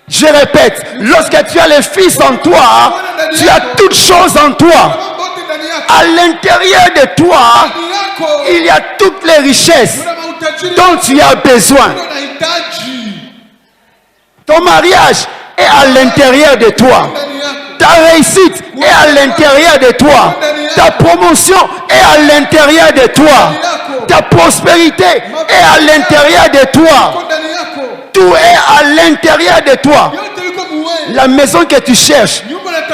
Je répète, lorsque tu as le Fils en toi, tu as toutes choses en toi. À l'intérieur de toi, il y a toutes les richesses dont tu as besoin. Ton mariage est à l'intérieur de toi. Ta réussite est à l'intérieur de toi. Ta promotion est à l'intérieur de toi. Ta prospérité est à l'intérieur de toi. Tout est à l'intérieur de toi. La maison que tu cherches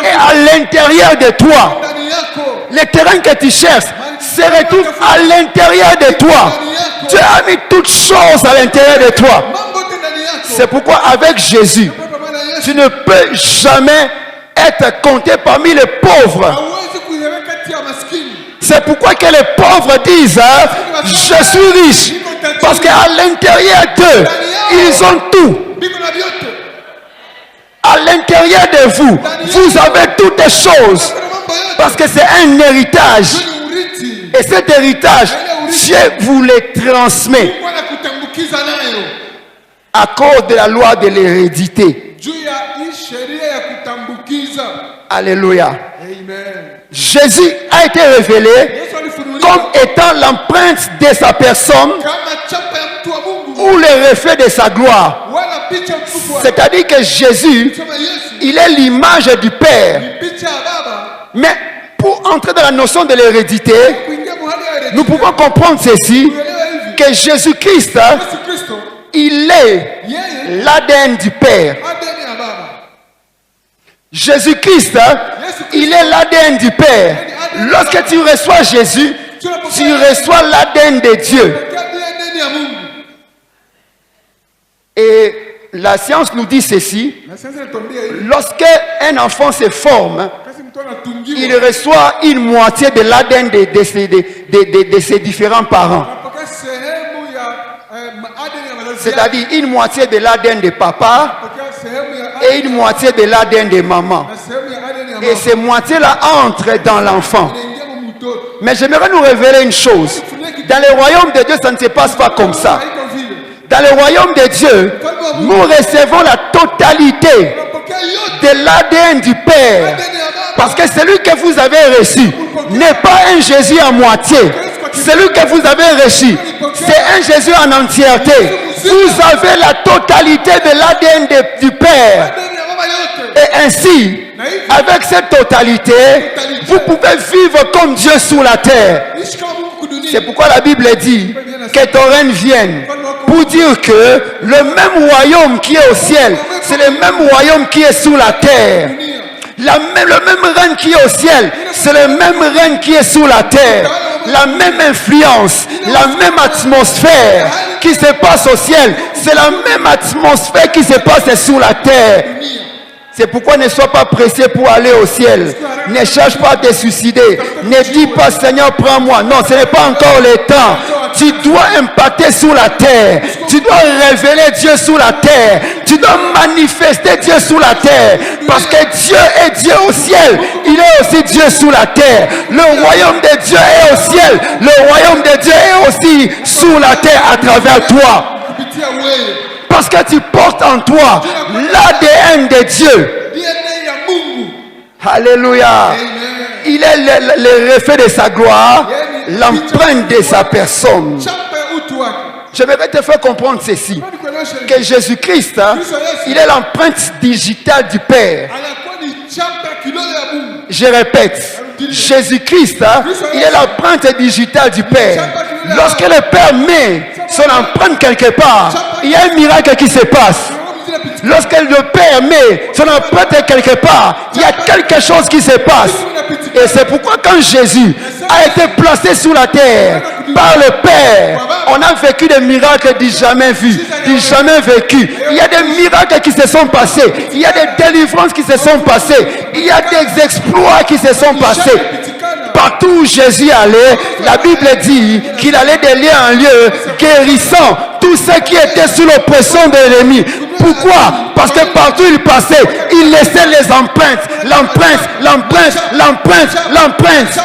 est à l'intérieur de toi. Les terrains que tu cherches se retrouvent à l'intérieur de toi. Tu as mis toutes choses à l'intérieur de toi. C'est pourquoi avec Jésus, tu ne peux jamais être compté parmi les pauvres. C'est pourquoi que les pauvres disent, je suis riche. Parce qu'à l'intérieur d'eux, ils ont tout. À l'intérieur de vous, vous avez toutes les choses. Parce que c'est un héritage. Et cet héritage, Dieu vous les transmet. à cause de la loi de l'hérédité. juu ya hii sheria ya kutambukiza. Alléluia. Amen. Jésus a été révélé Yesu alifunuliwa comme étant l'empreinte de sa personne kama chapa ya mtu wa Mungu ou le reflet de sa gloire. wala picha mtupu. C'est-à-dire que Jésus, Sema Yesu il est l'image du Père. ni picha ya Baba. Mais pour entrer dans la notion de l'hérédité, Kuingia mahali ya nous pouvons comprendre ceci, kuelewa hivi. que Jésus-Christ, Yesu Kristo il est yeye l'ADN du Père. ADN ya Baba. Jésus-Christ, il est l'ADN du Père. Lorsque tu reçois Jésus, tu reçois l'ADN de Dieu. ADN ya Mungu. Et la science nous dit ceci, Na sasa natuambia hivi. lorsque un enfant se forme, Kasi mtu il anatungiwa reçoit une moitié de l'ADN de ses différents parents. anapokea sehemu ya ADN ya wazazi. C'est-à-dire une moitié de l'ADN de papa Anapokea sehemu ya et une moitié de l'ADN de maman. na sehemu ya ADN ya Et mama. ces moitiés-là entrent dans l'enfant. Inaingia kwa mtoto. Mais j'aimerais nous révéler une chose. Dans le royaume de Dieu, ça ne se passe pas comme ça. Haiko vile. Dans le royaume de Dieu, nous recevons la totalité Unapokea yote de l'ADN du Père. ADN ya Baba. Parce que celui que vous avez reçu n'est pas un Jésus à moitié. Celui que vous avez reçu, c'est un Jésus en entièreté. Vous avez la totalité de l'ADN du Père. ADN ya Baba yote. Et ainsi, avec cette totalité, vous pouvez vivre comme Dieu sur la terre. Ishi kama Mungu kudunia. C'est pourquoi la Bible dit que ton règne vienne. Pour dire que le même royaume qui est au ciel, c'est le même royaume qui est sous la terre. Le même règne qui est au ciel, c'est le même règne qui est sous la terre. La même influence, la même atmosphère qui se passe au ciel, c'est la même atmosphère qui se passe sous la terre. C'est pourquoi ne sois pas pressé pour aller au ciel. Ne cherche pas à te suicider. Ne dis pas Seigneur prends-moi. Non, ce n'est pas encore le temps. Tu dois impacter sur la terre. Tu dois révéler Dieu sur la terre. Tu dois manifester Dieu sur la terre. Parce que Dieu est Dieu au ciel. Il est aussi Dieu sur la terre. Le royaume de Dieu est au ciel. Le royaume de Dieu est aussi sur la terre à travers toi. Kupitia wewe. Parce que tu portes en toi l'ADN de Dieu. DNA ya Mungu. Alléluia. Amen. Il est le reflet de sa gloire, l'empreinte de sa personne. Chapa ya utu wake. Je vais te faire comprendre ceci. Kwani kuelewesha hivi. Que Jésus-Christ, il est l'empreinte digitale du Père. Anakuwa ni chapa ya kidole ya Mungu. Je répète, Jésus-Christ, il est l'empreinte digitale du Père. Lorsque le Père met son empreinte quelque part, il y a un miracle qui se passe. Lorsque le Père met son empreinte quelque part, il y a quelque chose qui se passe. Et c'est pourquoi quand Jésus a été placé sur la terre par le Père, on a vécu des miracles du jamais vus, du jamais vécu. Il y a des miracles qui se sont passés. Il y a des délivrances qui se sont passées. Il y a des exploits qui se sont passés. Partout où Jésus allait, la Bible dit qu'il allait de lieu en lieu, guérissant tous ceux qui étaient sous l'oppression de l'ennemi. Pourquoi? Parce que partout il passait, il laissait les empreintes, l'empreinte, l'empreinte, l'empreinte, l'empreinte.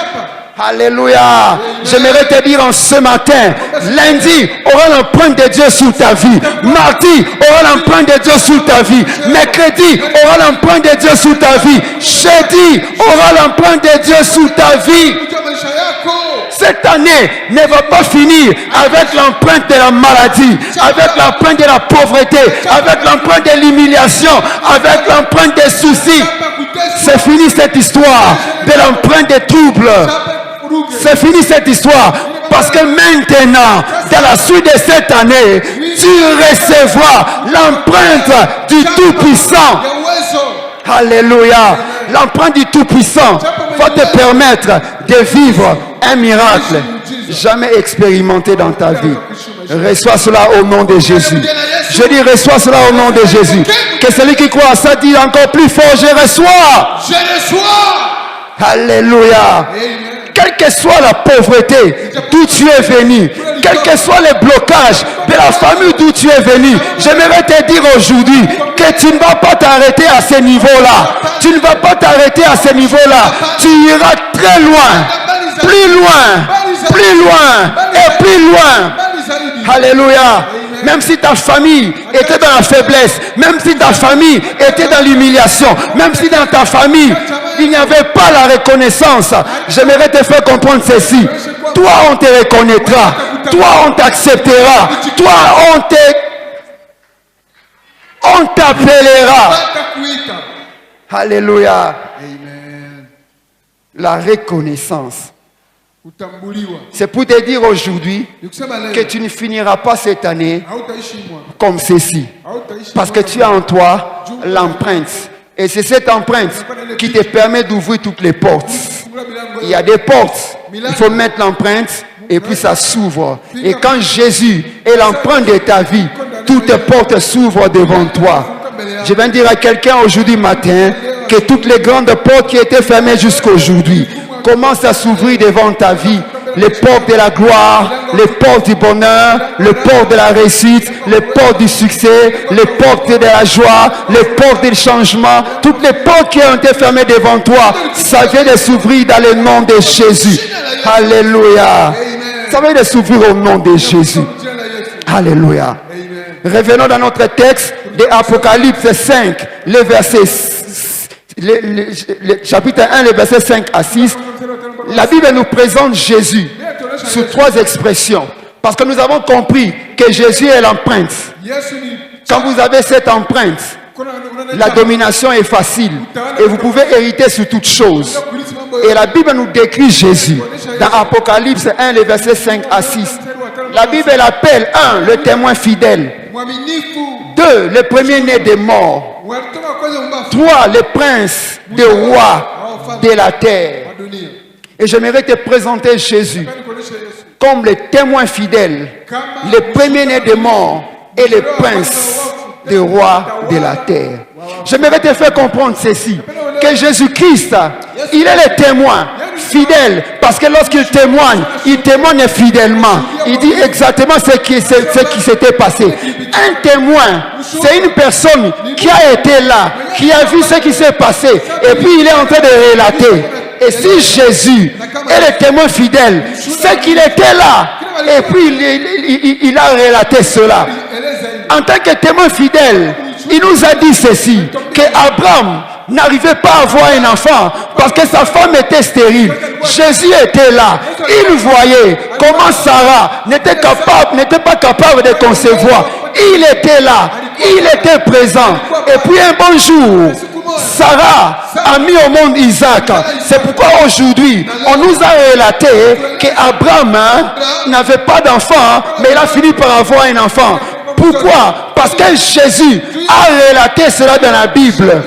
Alléluia. J'aimerais te dire en ce matin, lundi aura l'empreinte de Dieu sur ta vie. Mardi aura l'empreinte de Dieu sur ta vie. Mercredi aura l'empreinte de Dieu sur ta vie. Jeudi aura l'empreinte de Dieu sur ta vie. Kupitia maisha yako. Cette année ne va pas finir avec l'empreinte de la maladie, avec l'empreinte de la pauvreté, avec l'empreinte de l'humiliation, avec l'empreinte des soucis. Chapa kuteswa. C'est fini cette histoire de l'empreinte des troubles. Chapa kuruge. C'est fini cette histoire. Parce que maintenant, dans la suite de cette année, tu recevras l'empreinte du Tout-Puissant. Ya uwezo. Alléluia. L'empreinte du Tout-Puissant va te permettre de vivre un miracle jamais expérimenté dans ta vie. Reçois cela au nom de Jésus. Je dis reçois cela au nom de Jésus. Que celui qui croit à ça dit encore plus fort, je reçois. Je reçois. Alléluia. Amen. Quelle que soit la pauvreté d'où tu es venu, quel que soit les blocages de la famille d'où tu es venu, j'aimerais te dire aujourd'hui que tu ne vas pas t'arrêter à ce niveau-là. Tu ne vas pas t'arrêter à ce niveau-là. Tu iras très loin, plus loin, plus loin et plus loin. Bali zaidi. Alléluia. même si ta famille était dans la faiblesse, même si ta famille était dans l'humiliation, même si dans ta famille il n'y avait pas la reconnaissance, j'aimerais te faire comprendre ceci. Toi, on te reconnaîtra. Toi, on t'acceptera. Toi, on t'appellera. Alléluia. Amen. La reconnaissance. Kutambuliwa. C'est pour te dire aujourd'hui Ni kusema leo, que tu ne finiras pas cette année hautaishi mwaka. comme ceci. Hautaishi Parce que mwaka. tu as en toi l'empreinte. Et c'est cette empreinte qui te permet d'ouvrir toutes les portes. Il y a des portes. Il faut mettre l'empreinte et puis ça s'ouvre. Et quand Jésus est l'empreinte de ta vie, toutes les portes s'ouvrent devant toi. Je viens dire à quelqu'un aujourd'hui matin que toutes les grandes portes qui étaient fermées jusqu'à aujourd'hui commencent à s'ouvrir devant ta vie. Les portes de la gloire, les portes du bonheur, les portes de la réussite, les portes du succès, les portes de la joie, les portes du changement. Toutes les portes qui ont été fermées devant toi, ça vient de s'ouvrir dans le nom de Jésus. Alléluia. Ça vient de s'ouvrir au nom de Jésus. Alléluia. Revenons dans notre texte de Apocalypse 5, le verset, le chapitre 1, le verset 5 à 6. La Bible nous présente Jésus sous trois expressions. Parce que nous avons compris que Jésus est l'empreinte. Quand vous avez cette empreinte, la domination est facile et vous pouvez hériter sur toutes choses. Et la Bible nous décrit Jésus dans Apocalypse 1, les versets 5 à 6. La Bible l'appelle 1, le témoin fidèle. 2, le premier-né des morts. 3, le prince des rois de la terre. Et j'aimerais te présenter Jésus comme le témoin fidèle, le premier-né des morts et le prince des rois de la terre. J'aimerais te faire comprendre ceci, que Jésus-Christ, il est le témoin fidèle, parce que lorsqu'il témoigne fidèlement. Il dit exactement ce qui s'était passé. Un témoin, c'est une personne qui a été là, qui a vu ce qui s'est passé, et puis il est en train de relater. Et si Jésus est le témoin fidèle, c'est qu'il était là, et puis il a relaté cela. En tant que témoin fidèle, il nous a dit ceci, que Abraham n'arrivait pas à avoir un enfant parce que sa femme était stérile. Jésus était là. Il voyait comment Sarah n'était pas capable de concevoir. Il était là. Il était présent. Et puis un bon jour, Sarah a mis au monde Isaac. C'est pourquoi aujourd'hui, on nous a relaté qu'Abraham n'avait pas d'enfant, mais il a fini par avoir un enfant. Pourquoi? Parce que Jésus a relaté cela dans la Bible.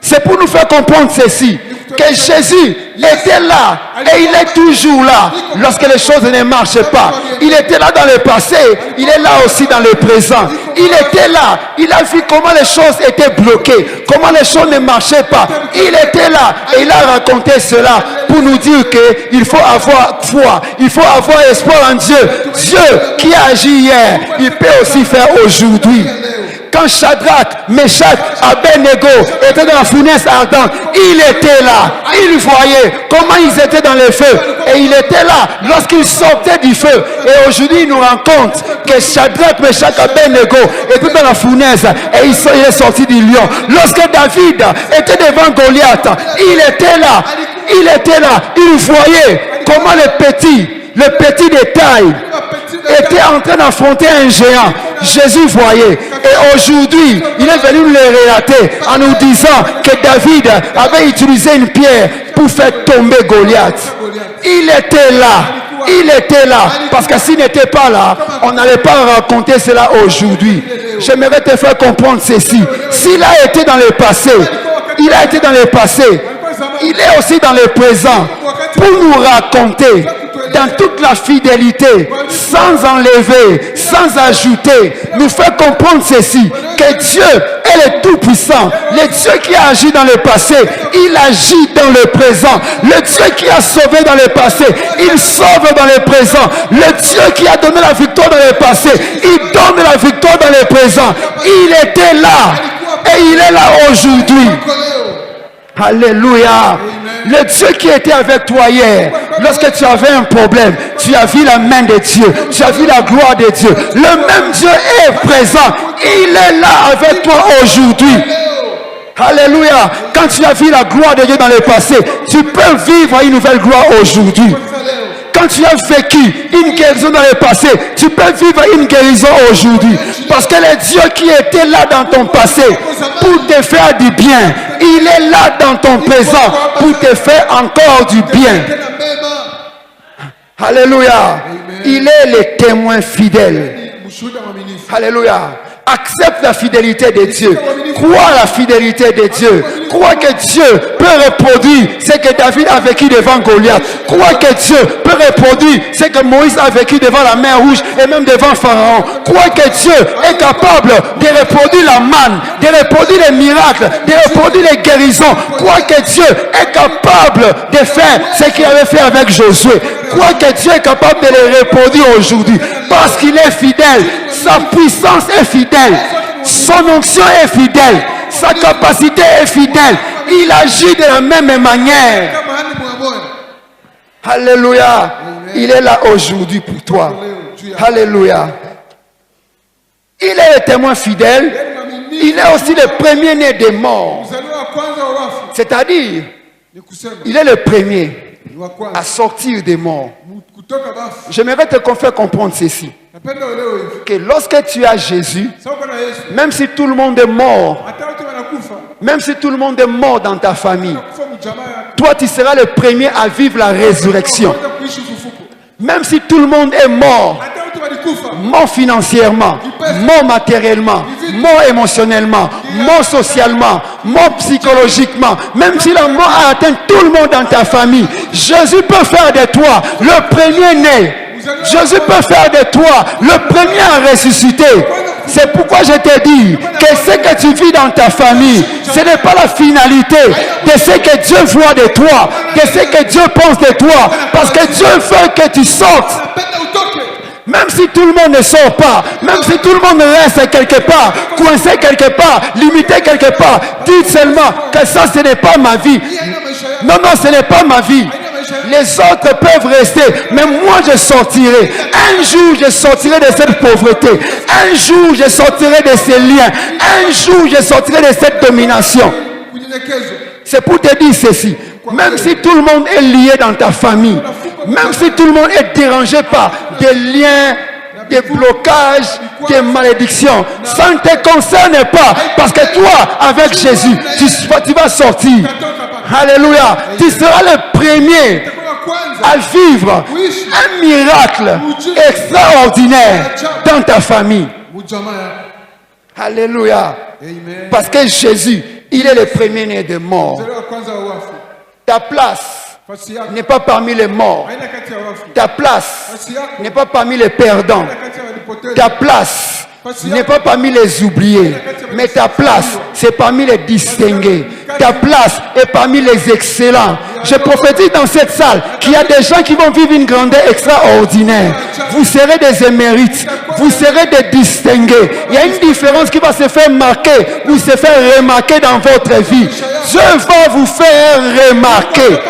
C'est pour nous faire comprendre ceci, que Jésus était là et il est toujours là lorsque les choses ne marchent pas. Il était là dans le passé, il est là aussi dans le présent. Il était là, il a vu comment les choses étaient bloquées, comment les choses ne marchaient pas. Il était là et il a raconté cela pour nous dire qu'il faut avoir foi, il faut avoir espoir en Dieu. Dieu qui a agi hier, il peut aussi faire aujourd'hui. Quand Shadrach, Meshach, Abednego étaient dans la fournaise ardente, il était là, il voyait comment ils étaient dans le feu. Et il était là lorsqu'ils sortaient du feu. Et aujourd'hui, il nous rend compte que Shadrach, Meshach, Abednego étaient dans la fournaise et il est sorti du lion. Lorsque David était devant Goliath, il était là, il voyait comment le petit détail était en train d'affronter un géant. Jésus voyait. Et aujourd'hui, il est venu nous le relater en nous disant que David avait utilisé une pierre pour faire tomber Goliath. Il était là. Parce que s'il n'était pas là, on n'allait pas raconter cela aujourd'hui. J'aimerais te faire comprendre ceci. S'il a été dans le passé, il a été dans le passé. Il est aussi dans le présent pour nous raconter dans toute la fidélité, sans enlever, sans ajouter, nous fait comprendre ceci, que Dieu est le Tout-Puissant, le Dieu qui a agi dans le passé, il agit dans le présent, le Dieu qui a sauvé dans le passé, il sauve dans le présent, le Dieu qui a donné la victoire dans le passé, il donne la victoire dans le présent. Il était là et il est là aujourd'hui. Alléluia. Le Dieu qui était avec toi hier, lorsque tu avais un problème, tu as vu la main de Dieu, tu as vu la gloire de Dieu. Le même Dieu est présent. Il est là avec toi aujourd'hui. Alléluia. Quand tu as vu la gloire de Dieu dans le passé, tu peux vivre une nouvelle gloire aujourd'hui. Quand tu as vécu une guérison dans le passé, tu peux vivre une guérison aujourd'hui. Parce que le Dieu qui était là dans ton passé pour te faire du bien, il est là dans ton présent pour te faire encore du bien. Alléluia. Il est le témoin fidèle. Alléluia. Accepte la fidélité de Dieu. Crois à la fidélité de Dieu. Crois que Dieu peut reproduire ce que David a vécu devant Goliath. Crois que Dieu peut reproduire ce que Moïse a vécu devant la mer Rouge et même devant Pharaon. Crois que Dieu est capable de reproduire la manne, de reproduire les miracles, de reproduire les guérisons. Crois que Dieu est capable de faire ce qu'il avait fait avec Josué. Crois que Dieu est capable de le reproduire aujourd'hui. Parce qu'il est fidèle. Sa puissance est fidèle. Son onction est fidèle. Sa capacité est fidèle. Il agit de la même manière. Alléluia. Il est là aujourd'hui pour toi. Alléluia. Il est le témoin fidèle. Il est aussi le premier-né des morts. C'est-à-dire, il est le premier à sortir des morts. J'aimerais te faire comprendre ceci. Que lorsque tu as Jésus, même si tout le monde est mort, même si tout le monde est mort dans ta famille, toi tu seras le premier à vivre la résurrection. Même si tout le monde est mort, mort financièrement, mort matériellement, mort émotionnellement, mort socialement, mort psychologiquement, même si la mort a atteint tout le monde dans ta famille, Jésus peut faire de toi le premier-né. Jésus peut faire de toi le premier à ressusciter. C'est pourquoi je te dis que ce que tu vis dans ta famille, ce n'est pas la finalité de ce que Dieu voit de toi, de ce que Dieu pense de toi, parce que Dieu veut que tu sortes. Même si tout le monde ne sort pas, même si tout le monde reste quelque part, coincé quelque part, limité quelque part, dites seulement que ça ce n'est pas ma vie. Non, non, ce n'est pas ma vie. Les autres peuvent rester, mais moi je sortirai. Un jour je sortirai de cette pauvreté. Un jour je sortirai de ces liens. Un jour je sortirai de cette domination. C'est pour te dire ceci. Même si tout le monde est lié dans ta famille, même si tout le monde est dérangé par des liens, des blocages, des malédictions, ça ne te concerne pas. Parce que toi, avec Jésus, tu vas sortir. Alléluia. Tu seras le premier à vivre un miracle extraordinaire dans ta famille. Alléluia. Parce que Jésus, il est le premier-né des morts. Ta place n'est pas parmi les morts. Ta place n'est pas parmi les perdants. Ta place n'est pas parmi les oubliés. Mais ta place, c'est parmi les distingués. Ta place est parmi les excellents. Je prophétise dans cette salle qu'il y a des gens qui vont vivre une grandeur extraordinaire. Vous serez des émérites. Vous serez des distingués. Il y a une différence qui va se faire marquer ou se faire remarquer dans votre vie. Dieu va vous faire remarquer.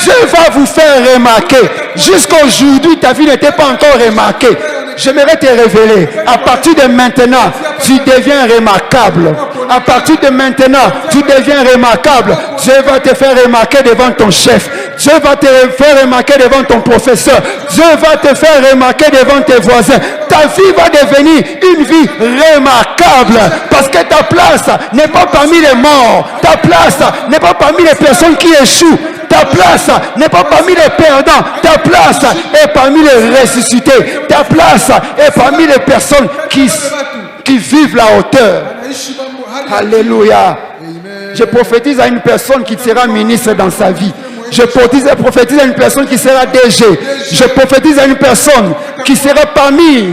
Dieu va vous faire remarquer. Jusqu'aujourd'hui, ta vie n'était pas encore remarquée. J'aimerais te révéler. À partir de maintenant, tu deviens remarquable. À partir de maintenant, tu deviens remarquable. Dieu va te faire remarquer devant ton chef. Dieu va te faire remarquer devant ton professeur. Dieu va te faire remarquer devant tes voisins. Ta vie va devenir une vie remarquable. Parce que ta place n'est pas parmi les morts. Ta place n'est pas parmi les personnes qui échouent. Ta place n'est pas parmi les perdants. Ta place est parmi les ressuscités. Ta place est parmi les personnes qui vivent la hauteur. Alléluia. Je prophétise à une personne qui sera ministre dans sa vie. Je prophétise à une personne qui sera DG. Je prophétise à une personne qui sera parmi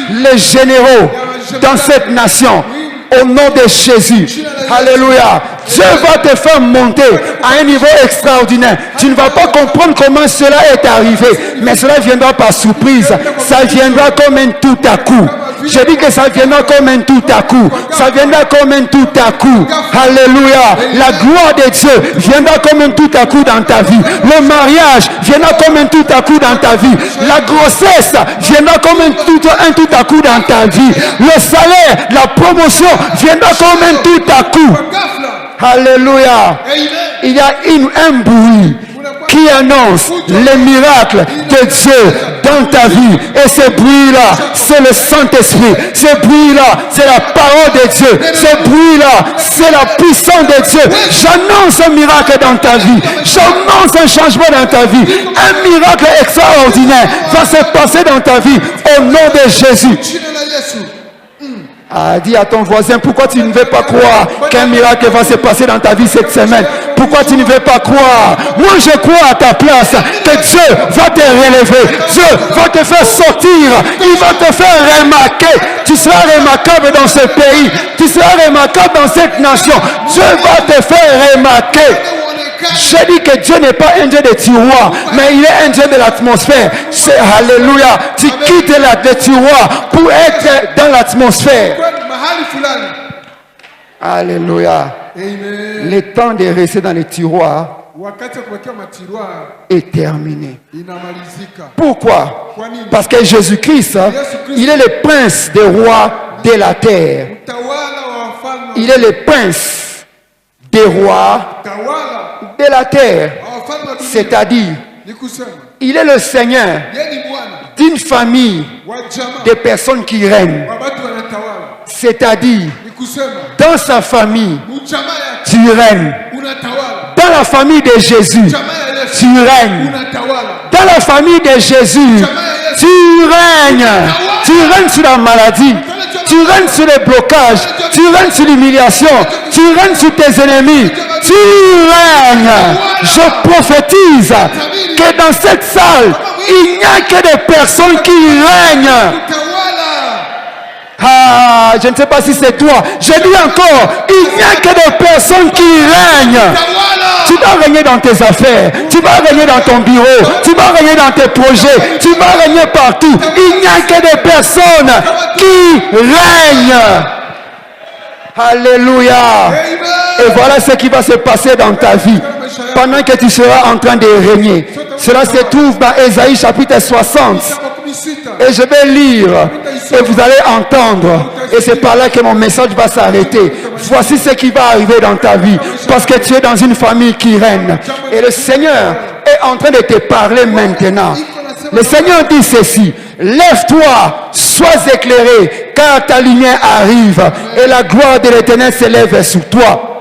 les généraux dans cette nation. Au nom de Jésus. Alléluia. Dieu va te faire monter à un niveau extraordinaire. Tu ne vas pas comprendre comment cela est arrivé. Mais cela viendra par surprise. Ça viendra comme un tout à coup. Je dis que ça viendra comme un tout à coup. Ça viendra comme un tout à coup. Alléluia. La gloire de Dieu viendra comme un tout à coup dans ta vie. Le mariage viendra comme un tout à coup dans ta vie. La grossesse viendra comme un tout à coup dans ta vie. Le salaire, la promotion viendra comme un tout à coup. Alléluia. Il y a un bruit qui annonce les miracles de Dieu dans ta vie. Et ce bruit-là, c'est le Saint-Esprit. Ce bruit-là, c'est la parole de Dieu. Ce bruit-là, c'est la puissance de Dieu. J'annonce un miracle dans ta vie. J'annonce un changement dans ta vie. Un miracle extraordinaire va se passer dans ta vie au nom de Jésus. Ah, dis à ton voisin, pourquoi tu ne veux pas croire qu'un miracle va se passer dans ta vie cette semaine? Pourquoi tu ne veux pas croire? Moi je crois à ta place que Dieu va te relever. Dieu va te faire sortir. Il va te faire remarquer. Tu seras remarquable dans ce pays. Tu seras remarquable dans cette nation. Dieu va te faire remarquer. Je dis que Dieu n'est pas un Dieu de tiroir, mais il est un Dieu de l'atmosphère. C'est alléluia. Tu quittes le tiroir pour être dans l'atmosphère. Alléluia. Le temps de rester dans le tiroir est terminé. Pourquoi? Parce que Jésus-Christ, il est le prince des rois de la terre. Il est le prince des rois de la terre. C'est-à-dire, il est le Seigneur d'une famille de personnes qui règnent. C'est-à-dire, dans sa famille, tu règnes. Dans la famille de Jésus, tu règnes. Dans la famille de Jésus, tu règnes. Tu règnes sur la maladie. Tu règnes sur les blocages. Tu règnes sur l'humiliation. Tu règnes sur tes ennemis. Tu règnes. Je prophétise que dans cette salle, il n'y a que des personnes qui règnent. Ah, je ne sais pas si c'est toi. Je dis encore, il n'y a que des personnes qui règnent. Tu vas régner dans tes affaires. Tu vas régner dans ton bureau. Tu vas régner dans tes projets. Tu vas régner partout. Il n'y a que des personnes qui règnent. Alléluia. Et voilà ce qui va se passer dans ta vie pendant que tu seras en train de régner. Cela se trouve dans Ésaïe chapitre 60. Et je vais lire et vous allez entendre. Et c'est par là que mon message va s'arrêter. Voici ce qui va arriver dans ta vie. Parce que tu es dans une famille qui règne. Et le Seigneur est en train de te parler maintenant. Le Seigneur dit ceci: lève-toi, sois éclairé, car ta lumière arrive et la gloire de l'Éternel s'élève sur toi.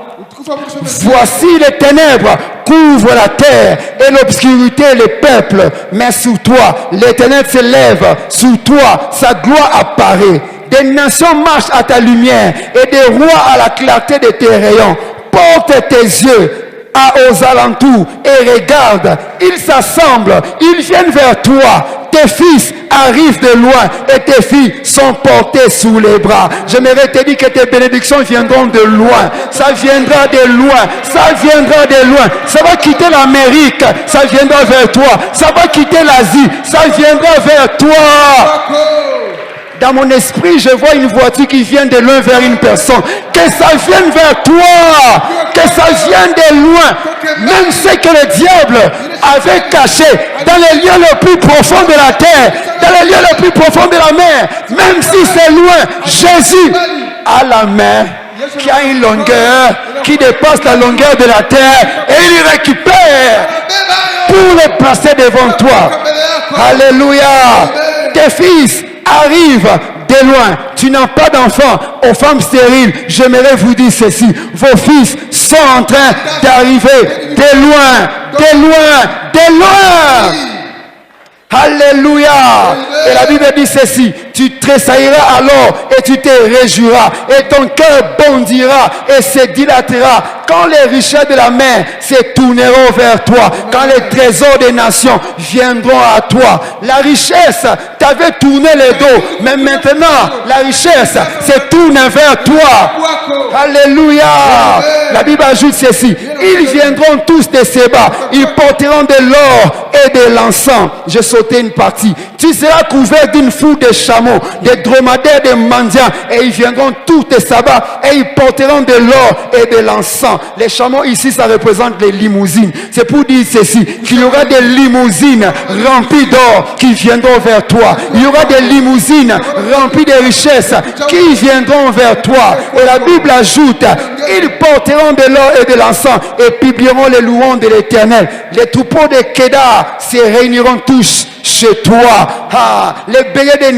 Voici les ténèbres couvrent la terre et l'obscurité les peuples, mais sur toi l'Éternel s'élève, sur toi sa gloire apparaît. Des nations marchent à ta lumière et des rois à la clarté de tes rayons. Porte tes yeux aux alentours et regarde, ils s'assemblent, ils viennent vers toi. Tes fils arrivent de loin et tes filles sont portées sous les bras. J'aimerais te dire que tes bénédictions viendront de loin. Ça viendra de loin. Ça viendra de loin. Ça va quitter l'Amérique. Ça viendra vers toi. Ça va quitter l'Asie. Ça viendra vers toi. Dans mon esprit, je vois une voiture qui vient de loin vers une personne. Que ça vienne vers toi. Que ça vienne de loin. Même ce que le diable avait caché dans les lieux les plus profonds de la terre, dans les lieux les plus profonds de la mer, même si c'est loin, Jésus a la main qui a une longueur qui dépasse la longueur de la terre et il récupère pour les placer devant toi. Alléluia. Tes fils arrivent de loin. Tu n'as pas d'enfants. Aux femmes stériles, j'aimerais vous dire ceci: vos fils sont en train d'arriver de loin, de loin, de loin. Alléluia. Et la Bible dit ceci: tu tressailleras alors et tu te réjouiras et ton cœur bondira et se dilatera quand les richesses de la mer se tourneront vers toi, quand les trésors des nations viendront à toi. La richesse t'avait tourné le dos, mais maintenant la richesse se tourne vers toi. Alléluia. La Bible ajoute ceci: ils viendront tous de Séba, ils porteront de l'or et de l'encens. J'ai sauté une partie. Tu seras couvert d'une foule de chameaux, des dromadaires, des mendiants, et ils viendront tous tes sabbats, et ils porteront de l'or et de l'encens. Les chameaux ici, ça représente les limousines. C'est pour dire ceci, qu'il y aura des limousines remplies d'or qui viendront vers toi. Il y aura des limousines remplies de richesses qui viendront vers toi. Et la Bible ajoute, ils porteront de l'or et de l'encens et publieront les louanges de l'Éternel. Les troupeaux de Kédar se réuniront tous chez toi. Les béliers de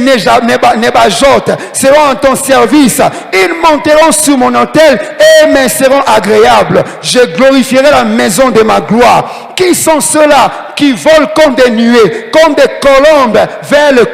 Nebajot seront en ton service. Ils monteront sur mon autel et me seront agréables. Je glorifierai la maison de ma gloire. Qui sont ceux-là qui volent comme des nuées, comme des colombes vers le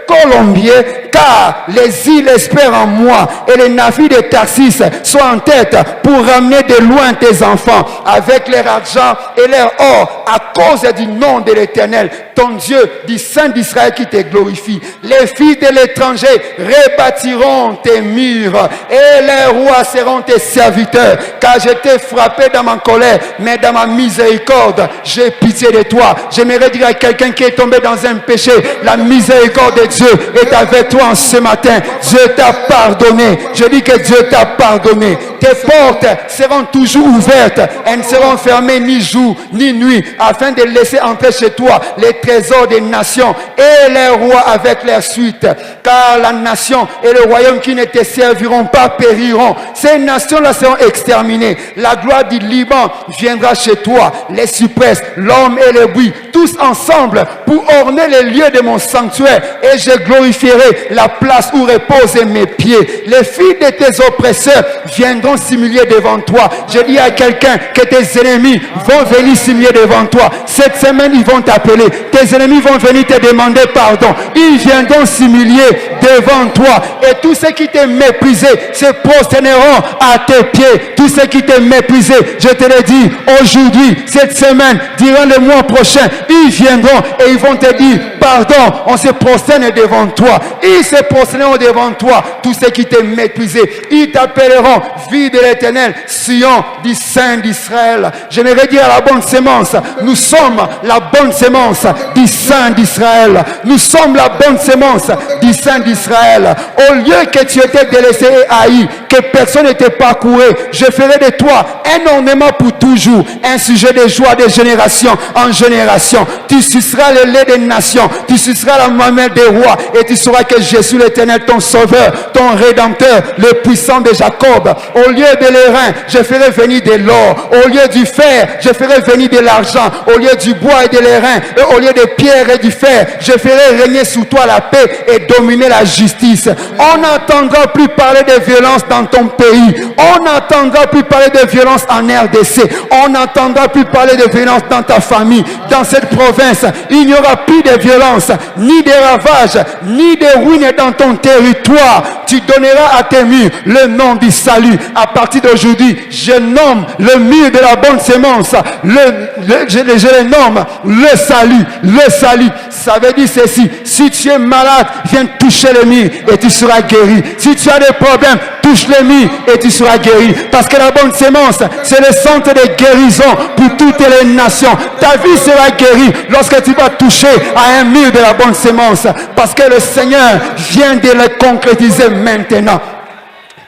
colombier, car les îles espèrent en moi et les navires de Tarsis sont en tête pour ramener de loin tes enfants avec leur argent et leur or à cause du nom de l'Éternel, ton Dieu, du Saint d'Israël qui te glorifie. Les filles de l'étranger rebâtiront tes murs et les rois seront tes serviteurs, car je t'ai frappé dans ma colère, mais dans ma miséricorde, j'ai pitié de toi. J'aimerais dire à quelqu'un qui est tombé dans un péché, la miséricorde de Dieu est avec toi en ce matin. Dieu t'a pardonné. Je dis que Dieu t'a pardonné. Tes portes seront toujours ouvertes. Elles ne seront fermées ni jour ni nuit, afin de laisser entrer chez toi les trésors des nations et les rois avec leur suite. Car la nation et le royaume qui ne te serviront pas périront. Ces nations-là seront exterminées. La gloire du Liban viendra chez toi. Les cypresses, l'homme et le buis, tous ensemble pour orner les lieux de mon sanctuaire, et je glorifierai la place où reposent mes pieds. Les filles de tes oppresseurs viendront s'humilier devant toi. Je dis à quelqu'un que tes ennemis vont venir s'humilier devant toi. Cette semaine, ils vont t'appeler. Tes ennemis vont venir te demander pardon. Ils viendront s'humilier devant toi. Et tous ceux qui te méprisaient se prosterneront à tes pieds. Tous ceux qui te méprisaient, je te le dis, aujourd'hui, cette semaine, durant le mois prochain, ils viendront et ils vont te dire pardon. On se prosterne devant toi. Ils se prosterneront devant toi. Tous ceux qui te méprisaient, ils t'appelleront vie de l'Éternel, Sion du Saint d'Israël. J'aimerais dire à la bonne sémence, nous sommes la bonne sémence du Saint d'Israël. Nous sommes la bonne sémence du Saint d'Israël. Au lieu que tu étais délaissé et haï, que personne ne te parcourait, je ferai de toi un ornement pour toujours, un sujet de joie de génération en génération. Tu suceras le lait des nations, tu suceras la mamelle des rois, et tu sauras que Jésus l'Éternel, ton sauveur, ton rédempteur, le puissant de Jacob. Au lieu de l'airain, je ferai venir de l'or. Au lieu du fer, je ferai venir de l'argent. Au lieu du bois et de l'airain, et au lieu des pierres et du fer, je ferai régner sous toi la paix et dominer la justice. On n'entendra plus parler de violence dans ton pays. On n'entendra plus parler de violence en RDC. On n'entendra plus parler de violence dans ta famille, dans cette province. Il n'y aura plus de violence, ni de ravages, ni de ruines dans ton territoire. Tu donneras à tes murs le nom du salut. À partir d'aujourd'hui, je nomme le mur de la bonne sémence. Je le nomme le salut. Le salut, ça veut dire ceci. Si tu es malade, viens toucher le mur et tu seras guéri. Si tu as des problèmes, touche le mur et tu seras guéri. Parce que la bonne sémence, c'est le centre de guérison pour toutes les nations. Ta vie sera guérie lorsque tu vas toucher à un mur de la bonne sémence. Parce que le Seigneur vient de le concrétiser maintenant.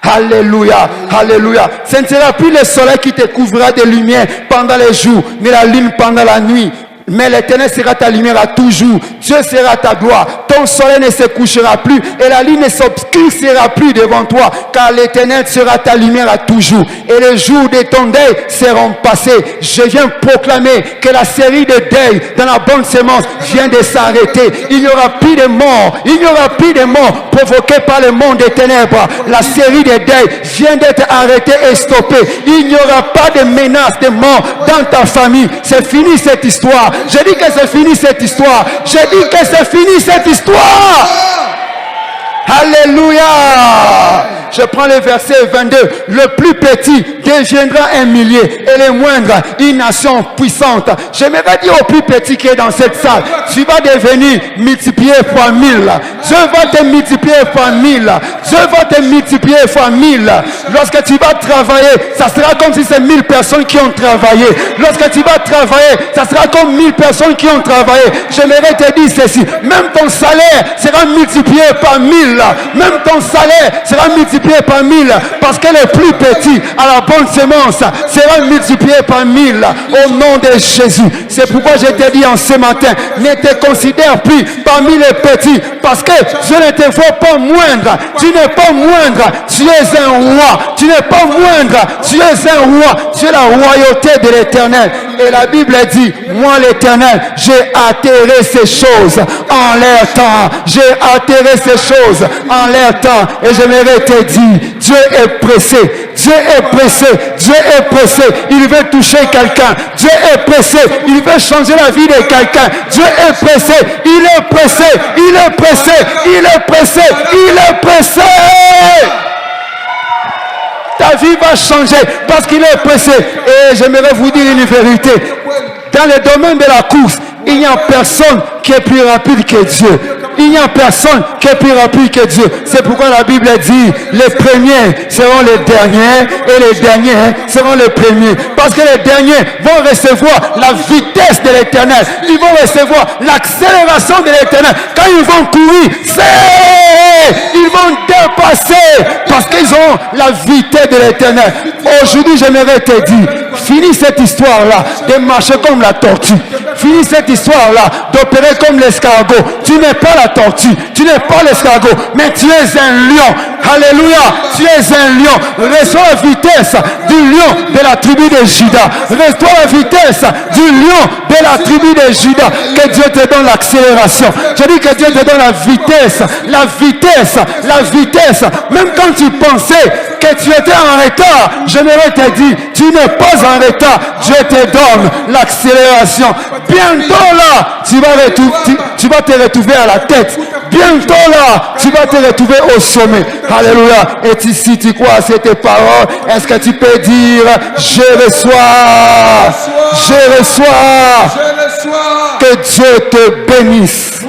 Alléluia, alléluia. Ce ne sera plus le soleil qui te couvrira de lumière pendant les jours, mais la lune pendant la nuit. Mais l'Éternel sera ta lumière à toujours. Dieu sera ta gloire. Ton soleil ne se couchera plus et la lune ne s'obscurcira plus devant toi, car l'Éternel sera ta lumière à toujours. Et les jours de ton deuil seront passés. Je viens proclamer que la série de deuil dans la bonne sémence vient de s'arrêter. Il n'y aura plus de mort. Il n'y aura plus de mort provoquée par le monde des ténèbres. La série de deuil vient d'être arrêtée et stoppée. Il n'y aura pas de menace de mort dans ta famille. C'est fini cette histoire. Je dis que c'est fini cette histoire. Je dis que c'est fini cette histoire. Alléluia. Je prends le verset 22. Le plus petit deviendra un millier et le moindre une nation puissante. J'aimerais dire au plus petit qui est dans cette salle, tu vas devenir multiplié fois 1000. Dieu va te multiplier fois 1000. Dieu va te multiplier fois 1000. Lorsque tu vas travailler, ça sera comme si c'est 1000 personnes qui ont travaillé. Lorsque tu vas travailler, ça sera comme 1000 personnes qui ont travaillé. J'aimerais te dire ceci. Même ton salaire sera multiplié par 1000. Même ton salaire sera multiplié par 1000. Parce que le plus petit à la bonne semence sera multiplié par 1000. Au nom de Jésus. C'est pourquoi je te dis en ce matin, ne te considère plus parmi les petits. Parce que je ne te vois pas moindre. Tu n'es pas moindre. Tu es un roi. Tu n'es pas moindre. Tu es un roi. Tu es la royauté de l'Éternel. Et la Bible dit, moi l'Éternel, j'ai atterré ces choses en leur temps. J'ai atterré ces choses en leur temps. Et j'aimerais te dire, Dieu est pressé. Dieu est pressé. Dieu est pressé. Il veut toucher quelqu'un. Dieu est pressé. Il veut changer la vie de quelqu'un. Dieu est pressé. Il est pressé. Il est pressé. Il est pressé. Il est pressé. Ta vie va changer parce qu'il est pressé. Et j'aimerais vous dire une vérité. Dans le domaine de la course, il n'y a personne qui est plus rapide que Dieu. Il n'y a personne qui est plus rapide que Dieu. C'est pourquoi la Bible dit, les premiers seront les derniers et les derniers seront les premiers. Parce que les derniers vont recevoir la vitesse de l'Éternel. Ils vont recevoir l'accélération de l'Éternel. Quand ils vont courir, ils vont dépasser parce qu'ils ont la vitesse de l'Éternel. Aujourd'hui, j'aimerais te dire, finis cette histoire-là de marcher comme la tortue. Finis cette histoire-là d'opérer comme l'escargot. Tu n'es pas la tortue, tu n'es pas l'escargot, mais tu es un lion. Alléluia, tu es un lion. Reçois la vitesse du lion de la tribu de Juda. Reçois la vitesse du lion de la tribu de Juda. Que Dieu te donne l'accélération. Je dis que Dieu te donne la vitesse, la vitesse, la vitesse. Même quand tu pensais que tu étais en retard, j'aimerais te dire, tu n'es pas en retard. Dieu te donne l'accélération. Bientôt là, tu vas te retrouver à la tête. Bientôt là, tu vas te retrouver au sommet. Alléluia. Et si tu crois à cette parole, est-ce que tu peux dire, je reçois, je reçois. Que Dieu te bénisse.